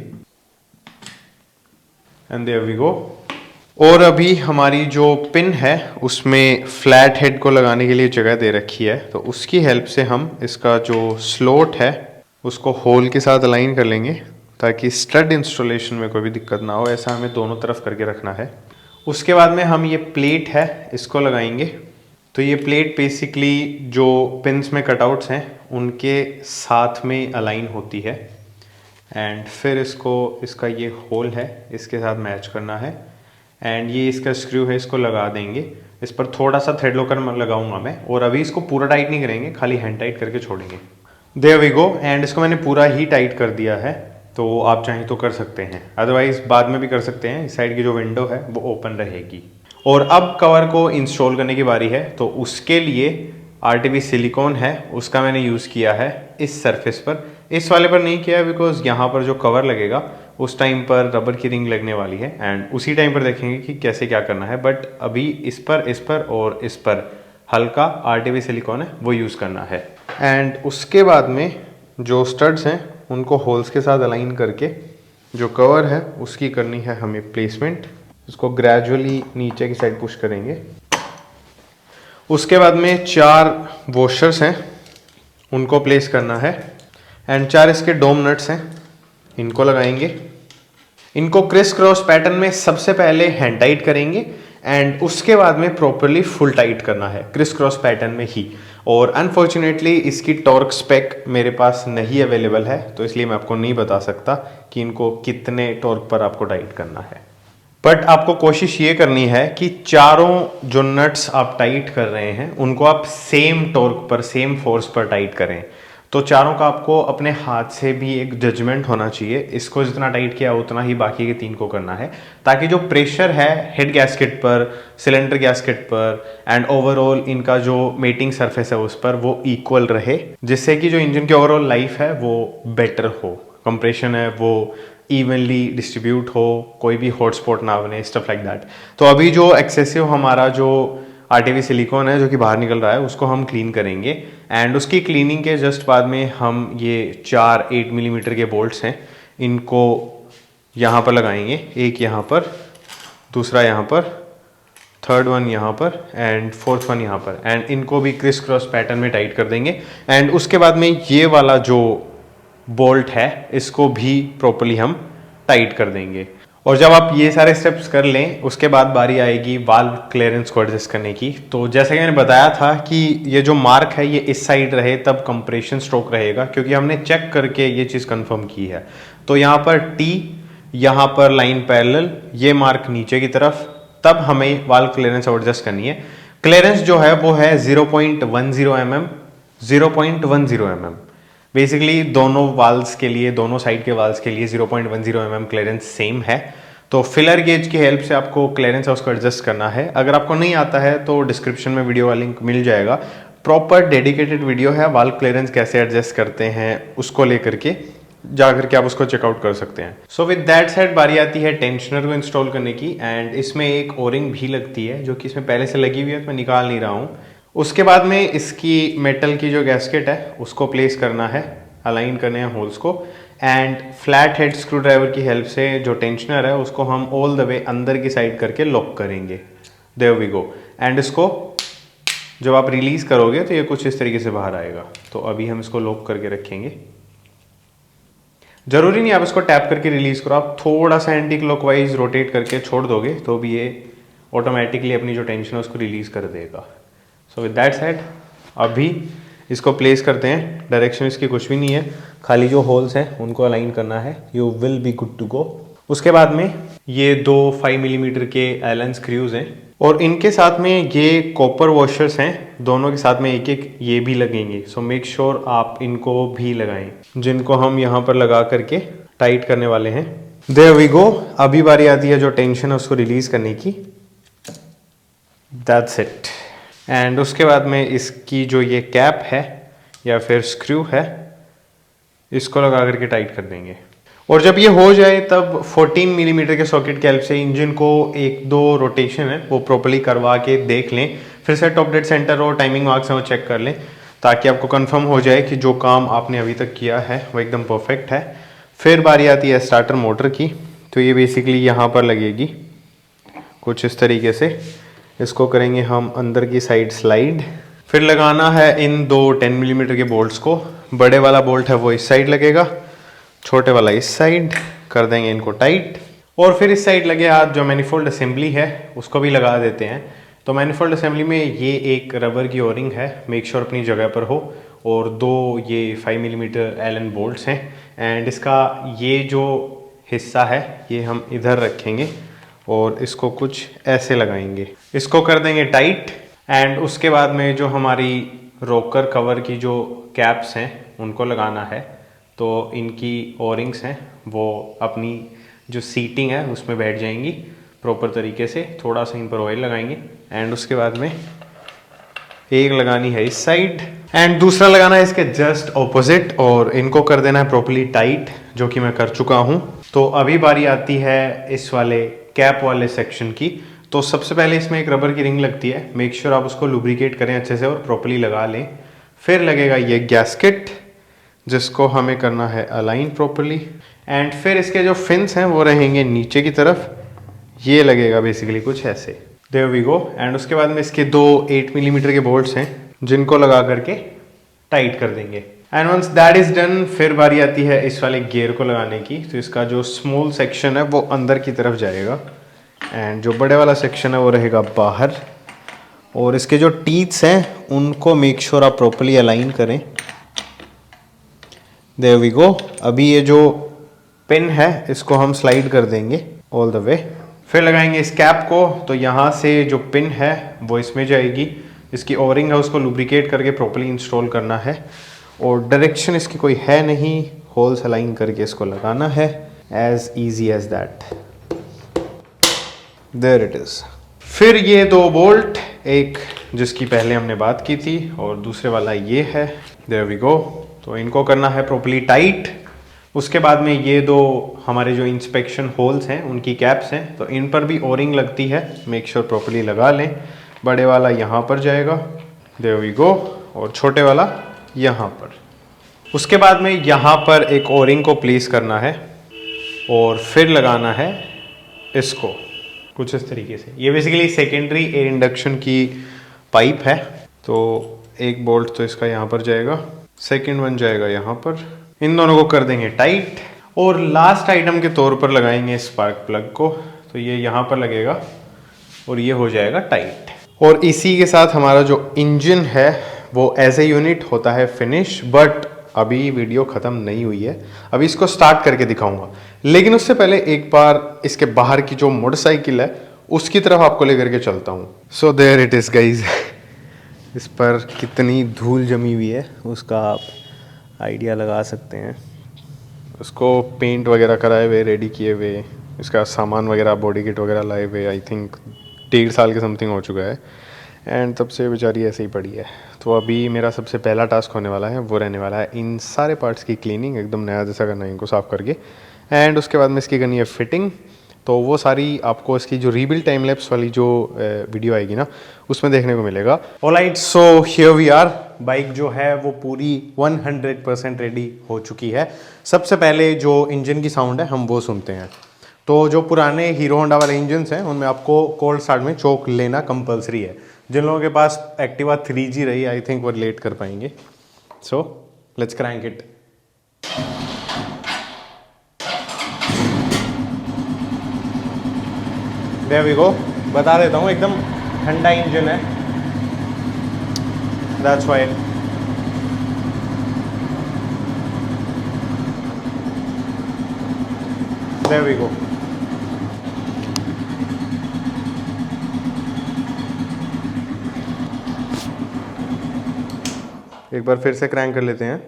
and there we go. और अभी हमारी जो पिन है उसमें फ्लैट हेड को लगाने के लिए जगह दे रखी है, तो उसकी हेल्प से हम इसका जो स्लोट है उसको होल के साथ अलाइन कर लेंगे ताकि स्टड इंस्टॉलेशन में कोई भी दिक्कत ना हो। ऐसा हमें दोनों तरफ करके रखना है। उसके बाद में हम ये प्लेट है इसको लगाएंगे। तो ये प्लेट बेसिकली जो पिन्स में कटआउट्स हैं उनके साथ में अलाइन होती है एंड फिर इसका ये होल है इसके साथ मैच करना है एंड ये इसका स्क्रू है इसको लगा देंगे। इस पर थोड़ा सा थ्रेड लोकर लगाऊंगा मैं, और अभी इसको पूरा टाइट नहीं करेंगे, खाली हैंड टाइट करके छोड़ेंगे। There we go. एंड इसको मैंने पूरा ही टाइट कर दिया है, तो आप चाहें तो कर सकते हैं, अदरवाइज बाद में भी कर सकते हैं। इस साइड की जो विंडो है वो ओपन रहेगी। और अब कवर को इंस्टॉल करने की बारी है, तो उसके लिए RTP सिलिकॉन है उसका मैंने यूज़ किया है इस सरफेस पर। इस वाले पर नहीं किया बिकॉज यहाँ पर जो कवर लगेगा उस टाइम पर रबर की रिंग लगने वाली है एंड उसी टाइम पर देखेंगे कि कैसे क्या करना है। बट अभी इस पर और इस पर हल्का RTP सिलिकॉन है वो यूज़ करना है। एंड उसके बाद में जो स्टड्स हैं उनको होल्स के साथ अलाइन करके जो कवर है उसकी करनी है हमें प्लेसमेंट। इसको ग्रेजुअली नीचे की साइड पुश करेंगे। उसके बाद में 4 वॉशर्स हैं उनको प्लेस करना है एंड 4 इसके डोम नट्स हैं इनको लगाएंगे। इनको क्रिस क्रॉस पैटर्न में सबसे पहले हैंड टाइट करेंगे एंड उसके बाद में प्रॉपरली फुल टाइट करना है क्रिस क्रॉस पैटर्न में ही। और अनफॉर्चुनेटली इसकी टॉर्क स्पेक मेरे पास नहीं अवेलेबल है, तो इसलिए मैं आपको नहीं बता सकता कि इनको कितने टॉर्क पर आपको टाइट करना है। बट आपको कोशिश ये करनी है कि चारों जो नट्स आप टाइट कर रहे हैं उनको आप सेम टॉर्क पर सेम फोर्स पर टाइट करें। तो चारों का आपको अपने हाथ से भी एक जजमेंट होना चाहिए, इसको जितना टाइट किया उतना ही बाकी के 3 को करना है, ताकि जो प्रेशर है हेड गैस्केट पर, सिलेंडर गैस्केट पर एंड ओवरऑल इनका जो मेटिंग सरफेस है उस पर वो इक्वल रहे, जिससे कि जो इंजन की ओवरऑल लाइफ है वो बेटर हो, कंप्रेशन है वो इवनली डिस्ट्रीब्यूट हो, कोई भी हॉटस्पॉट ना बने, स्टफ लाइक दैट। तो अभी जो एक्सेसिव हमारा जो RTP सिलिकॉन है जो कि बाहर निकल रहा है उसको हम क्लीन करेंगे एंड उसकी क्लीनिंग के जस्ट बाद में हम ये 4 8 मिलीमीटर के बोल्ट्स हैं इनको यहाँ पर लगाएंगे। एक यहाँ पर, दूसरा यहाँ पर, थर्ड वन यहाँ पर एंड फोर्थ वन यहाँ पर, एंड इनको भी क्रिस क्रॉस पैटर्न में टाइट कर देंगे। एंड उसके बाद में ये वाला जो बोल्ट है इसको भी प्रॉपर्ली हम टाइट कर देंगे। और जब आप ये सारे स्टेप्स कर लें उसके बाद बारी आएगी वाल्व क्लियरेंस को एडजस्ट करने की। तो जैसे कि मैंने बताया था कि ये जो मार्क है ये इस साइड रहे तब कंप्रेशन स्ट्रोक रहेगा, क्योंकि हमने चेक करके ये चीज़ कंफर्म की है। तो यहाँ पर T, यहाँ पर लाइन पैरेलल, ये मार्क नीचे की तरफ, तब हमें वाल्व क्लियरेंस एडजस्ट करनी है। क्लियरेंस जो है वो है 0.10 mm, 0.10 mm। बेसिकली दोनों वाल्व्स के लिए, दोनों साइड के वाल्व्स के लिए 0.10 mm क्लियरेंस सेम है। तो फिलर गेज की हेल्प से आपको क्लियरेंस है उसको एडजस्ट करना है। अगर आपको नहीं आता है तो डिस्क्रिप्शन में वीडियो का लिंक मिल जाएगा, प्रॉपर डेडिकेटेड वीडियो है वाल्व क्लियरेंस कैसे एडजस्ट करते हैं उसको लेकर के, जाकर के आप उसको चेकआउट कर सकते हैं। सो विद दैट सेड बारी आती है टेंशनर को इंस्टॉल करने की एंड इसमें एक ओरिंग भी लगती है जो कि इसमें पहले से लगी हुई है, तो मैं निकाल नहीं रहा हूँ। उसके बाद में इसकी मेटल की जो गैस्केट है उसको प्लेस करना है, अलाइन करने हैं होल्स को and flat head screw driver की हेल्प से जो टेंशनर है उसको हम ऑल द वे अंदर की साइड करके लॉक करेंगे। There we go. एंड इसको जब आप रिलीज करोगे तो ये कुछ इस तरीके से बाहर आएगा। तो अभी हम इसको लॉक करके रखेंगे। जरूरी नहीं आप इसको टैप करके रिलीज करो, आप थोड़ा सा एंटी क्लॉकवाइज रोटेट करके छोड़ दोगे तो भी ये ऑटोमेटिकली अपनी जो टेंशन है उसको रिलीज कर देगा। सो विद दैट सेड अभी इसको प्लेस करते हैं। डायरेक्शन इसकी कुछ भी नहीं है, खाली जो होल्स हैं उनको अलाइन करना है। You will be good to go. उसके बाद में ये 2 5 मिलीमीटर के एलन स्क्रूज हैं और इनके साथ में ये कॉपर वॉशर्स हैं, दोनों के साथ में एक एक ये भी लगेंगे। सो मेक श्योर आप इनको भी लगाएं, जिनको हम यहाँ पर लगा करके टाइट करने वाले हैं। There we go. अभी बारी आती है जो टेंशन है उसको रिलीज करने की। That's it. एंड उसके बाद में इसकी जो ये कैप है या फिर स्क्रू है इसको लगा करके टाइट कर देंगे। और जब ये हो जाए तब 14 मिलीमीटर के सॉकेट की हेल्प से इंजन को एक दो रोटेशन है वो प्रॉपर्ली करवा के देख लें, फिर से टॉप डेड सेंटर और टाइमिंग मार्क्स हैं वो चेक कर लें, ताकि आपको कंफर्म हो जाए कि जो काम आपने अभी तक किया है वो एकदम परफेक्ट है। फिर बारी आती है स्टार्टर मोटर की। तो ये बेसिकली यहाँ पर लगेगी कुछ इस तरीके से, इसको करेंगे हम अंदर की साइड स्लाइड। फिर लगाना है इन दो 10 मिलीमीटर के बोल्ट्स को। बड़े वाला बोल्ट है वो इस साइड लगेगा, छोटे वाला इस साइड, कर देंगे इनको टाइट। और फिर इस साइड लगे हाथ जो मैनिफोल्ड असेंबली है उसको भी लगा देते हैं। तो मैनिफोल्ड असेंबली में ये एक रबर की ओरिंग है, मेक श्योर अपनी जगह पर हो, और दो ये 5 मिलीमीटर एलन बोल्ट्स हैं। एंड इसका ये जो हिस्सा है ये हम इधर रखेंगे और इसको कुछ ऐसे लगाएंगे, इसको कर देंगे टाइट। एंड उसके बाद में जो हमारी रोकर कवर की जो कैप्स हैं उनको लगाना है। तो इनकी ओरिंग्स हैं वो अपनी जो सीटिंग है उसमें बैठ जाएंगी प्रॉपर तरीके से। थोड़ा सा इन पर ऑयल लगाएंगे एंड उसके बाद में एक लगानी है इस साइड एंड दूसरा लगाना है इसके जस्ट ऑपोजिट, और इनको कर देना है प्रॉपर्ली टाइट, जो कि मैं कर चुका हूं। तो अभी बारी आती है इस वाले कैप वाले सेक्शन की। तो सबसे पहले इसमें एक रबर की रिंग लगती है, मेक श्योर आप उसको लुब्रिकेट करें अच्छे से और प्रॉपर्ली लगा लें। फिर लगेगा ये गैस्केट जिसको हमें करना है अलाइन प्रॉपर्ली। एंड फिर इसके जो फिन्स हैं वो रहेंगे नीचे की तरफ, ये लगेगा बेसिकली कुछ ऐसे। There we go. एंड उसके बाद में इसके दो 8 मिलीमीटर के बोल्ट्स हैं जिनको लगा करके टाइट कर देंगे। And once that is done फिर बारी आती है इस वाले गियर को लगाने की। तो इसका जो स्मॉल सेक्शन है वो अंदर की तरफ जाएगा एंड जो बड़े वाला सेक्शन है वो रहेगा बाहर। और इसके जो टीथ्स हैं उनको मेक श्योर आप प्रॉपर्ली अलाइन करें। There we go. अभी ये जो पिन है इसको हम स्लाइड कर देंगे ऑल द वे। फिर लगाएंगे इस कैप को। तो यहाँ से जो पिन है वो इसमें जाएगी, इसकी ओरिंग है उसको लुब्रिकेट करके प्रॉपर्ली इंस्टॉल करना है। और डायरेक्शन इसकी कोई है नहीं, होल्स अलाइन करके इसको लगाना है, as easy as that. There it is. फिर ये दो बोल्ट, एक जिसकी पहले हमने बात की थी और दूसरे वाला ये है। There we go. तो इनको करना है प्रॉपर्ली टाइट। उसके बाद में ये दो हमारे जो इंस्पेक्शन होल्स हैं उनकी कैप्स हैं, तो इन पर भी ओरिंग लगती है, मेक श्योर प्रॉपर्ली लगा लें। बड़े वाला यहाँ पर जाएगा, देयर वी गो, और छोटे वाला यहाँ पर। उसके बाद में यहाँ पर एक ओरिंग को प्लेस करना है और फिर लगाना है इसको कुछ इस तरीके से। ये बेसिकली सेकेंडरी एयर इंडक्शन की पाइप है। तो एक बोल्ट तो इसका यहाँ पर जाएगा, सेकेंड वन जाएगा यहाँ पर। इन दोनों को कर देंगे टाइट और लास्ट आइटम के तौर पर लगाएंगे स्पार्क प्लग को। तो ये यहाँ पर लगेगा और ये हो जाएगा टाइट। और इसी के साथ हमारा जो इंजन है वो एज ए यूनिट होता है फिनिश। बट अभी वीडियो ख़त्म नहीं हुई है, अभी इसको स्टार्ट करके दिखाऊंगा। लेकिन उससे पहले एक बार इसके बाहर की जो मोटरसाइकिल है उसकी तरफ आपको लेकर के चलता हूँ। So there it is guys. इस पर कितनी धूल जमी हुई है उसका आप आइडिया लगा सकते हैं। उसको पेंट वगैरह कराए हुए, रेडी किए हुए, इसका सामान वगैरह, बॉडी किट वगैरह लाए हुए आई थिंक 1.5 साल के समथिंग हो चुका है। एंड तब से बेचारी ऐसे ही पड़ी है। तो अभी मेरा सबसे पहला टास्क होने वाला है वो रहने वाला है इन सारे पार्ट्स की क्लीनिंग, एकदम नया जैसा करना है इनको साफ़ करके। एंड उसके बाद में इसकी करनी है फिटिंग। तो वो सारी आपको इसकी जो रीबिल्ड टाइम लैप्स वाली जो वीडियो आएगी ना उसमें देखने को मिलेगा। Alright, so here we are. Bike जो है वो पूरी 100% रेडी हो चुकी है। सबसे पहले जो इंजन की साउंड है हम वो सुनते हैं। तो जो पुराने हीरो होंडा वाले इंजन्स हैं उनमें आपको कोल्ड स्टार्ट में चोक लेना कंपलसरी है। जिन लोगों के पास एक्टिवा 3G रही आई थिंक वो रिलेट कर पाएंगे। So let's crank it. There we go. बता देता हूँ एकदम ठंडा इंजन है, that's why. There we go. एक बार फिर से क्रैंक कर लेते हैं।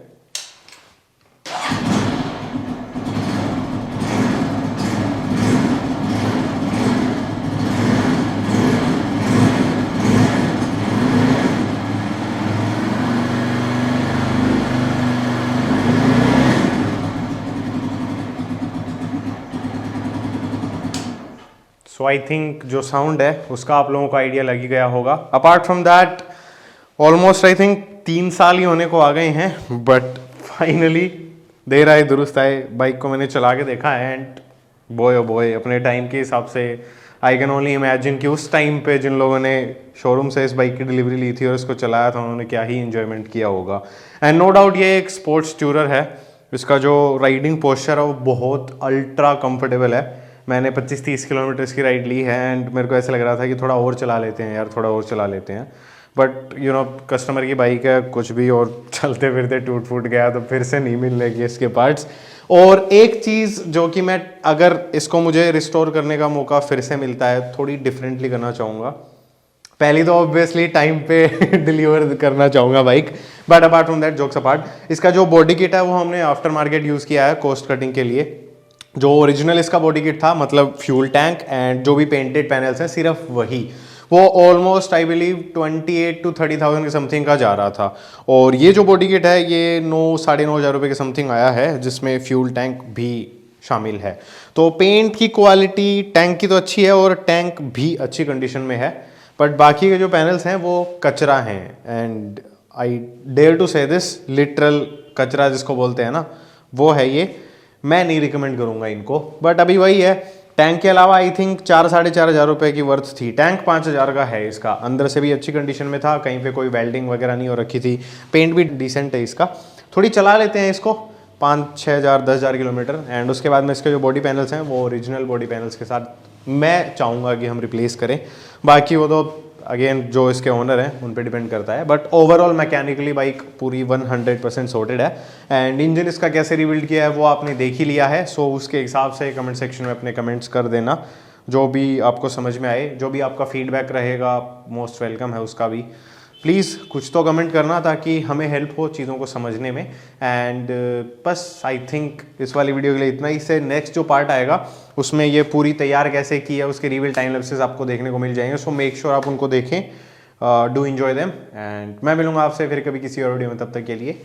सो आई थिंक जो साउंड है उसका आप लोगों को आइडिया लग ही गया होगा। Apart from that almost I think 3 साल ही होने को आ गए हैं, बट फाइनली देर आए दुरुस्त आए, बाइक को मैंने चला के देखा एंड बॉय ओ बॉय, अपने टाइम के हिसाब से आई कैन ओनली इमेजिन कि उस टाइम पे जिन लोगों ने शोरूम से इस बाइक की डिलीवरी ली थी और इसको चलाया था उन्होंने क्या ही इन्जॉयमेंट किया होगा। एंड नो डाउट ये एक स्पोर्ट्स टूरर है, इसका जो राइडिंग पोस्चर है वो बहुत अल्ट्रा कंफर्टेबल है। मैंने 25-30 किलोमीटर की राइड ली है एंड मेरे को ऐसा लग रहा था कि थोड़ा और चला लेते हैं यार, थोड़ा और चला लेते हैं, बट यू नो कस्टमर की बाइक है, कुछ भी और चलते फिरते टूट फूट गया तो फिर से नहीं मिलने की इसके पार्ट्स। और एक चीज़ जो कि मैं अगर इसको मुझे रिस्टोर करने का मौका फिर से मिलता है थोड़ी डिफरेंटली करना चाहूँगा। पहली तो ऑब्वियसली टाइम पे डिलीवर करना चाहूँगा bike, but apart from that jokes apart, इसका जो बॉडी किट है वो हमने आफ्टर मार्केट यूज़ किया है कॉस्ट कटिंग के लिए। जो ओरिजिनल इसका बॉडी किट था मतलब फ्यूल टैंक एंड जो भी पेंटेड पैनल्स हैं सिर्फ वही, वो ऑलमोस्ट आई बिलीव 28 to 30,000 के समथिंग का जा रहा था। और ये जो बॉडी किट है ये 9-9.5 हज़ार रुपये के समथिंग आया है, जिसमें फ्यूल टैंक भी शामिल है। तो पेंट की क्वालिटी टैंक की तो अच्छी है और टैंक भी अच्छी कंडीशन में है, बट बाकी के जो पैनल्स हैं वो कचरा हैं एंड आई डेयर टू से दिस, लिटरल कचरा जिसको बोलते हैं ना वो है ये। मैं नहीं रिकमेंड करूँगा इनको, बट अभी वही है, टैंक के अलावा आई थिंक 4-4.5 हज़ार रुपये की वर्थ थी। टैंक 5,000 का है इसका, अंदर से भी अच्छी कंडीशन में था, कहीं पे कोई वेल्डिंग वगैरह नहीं हो रखी थी, पेंट भी डिसेंट है इसका। थोड़ी चला लेते हैं इसको 5-6 हज़ार 10,000 किलोमीटर एंड उसके बाद में इसके जो बॉडी पैनल्स हैं वो ओरिजिनल बॉडी पैनल्स के साथ मैं चाहूँगा कि हम रिप्लेस करें। बाकी वो तो अगेन जो इसके ओनर हैं उन पे डिपेंड करता है, बट ओवरऑल मैकेनिकली बाइक पूरी 100% सॉर्टेड है। एंड इंजन इसका कैसे रिबिल्ड किया है वो आपने देख ही लिया है, सो उसके हिसाब से कमेंट सेक्शन में अपने कमेंट्स कर देना, जो भी आपको समझ में आए, जो भी आपका फीडबैक रहेगा मोस्ट वेलकम है उसका भी। प्लीज़ कुछ तो कमेंट करना ताकि हमें हेल्प हो चीज़ों को समझने में। एंड बस आई थिंक इस वाली वीडियो के लिए इतना ही। से नेक्स्ट जो पार्ट आएगा उसमें ये पूरी तैयार कैसे की है उसके रियल टाइम लैप्सेस आपको देखने को मिल जाएंगे, सो मेक श्योर आप उनको देखें, डू एंजॉय देम। एंड मैं मिलूंगा आपसे फिर कभी किसी और वीडियो में, तब तक के लिए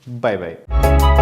बाय बाय।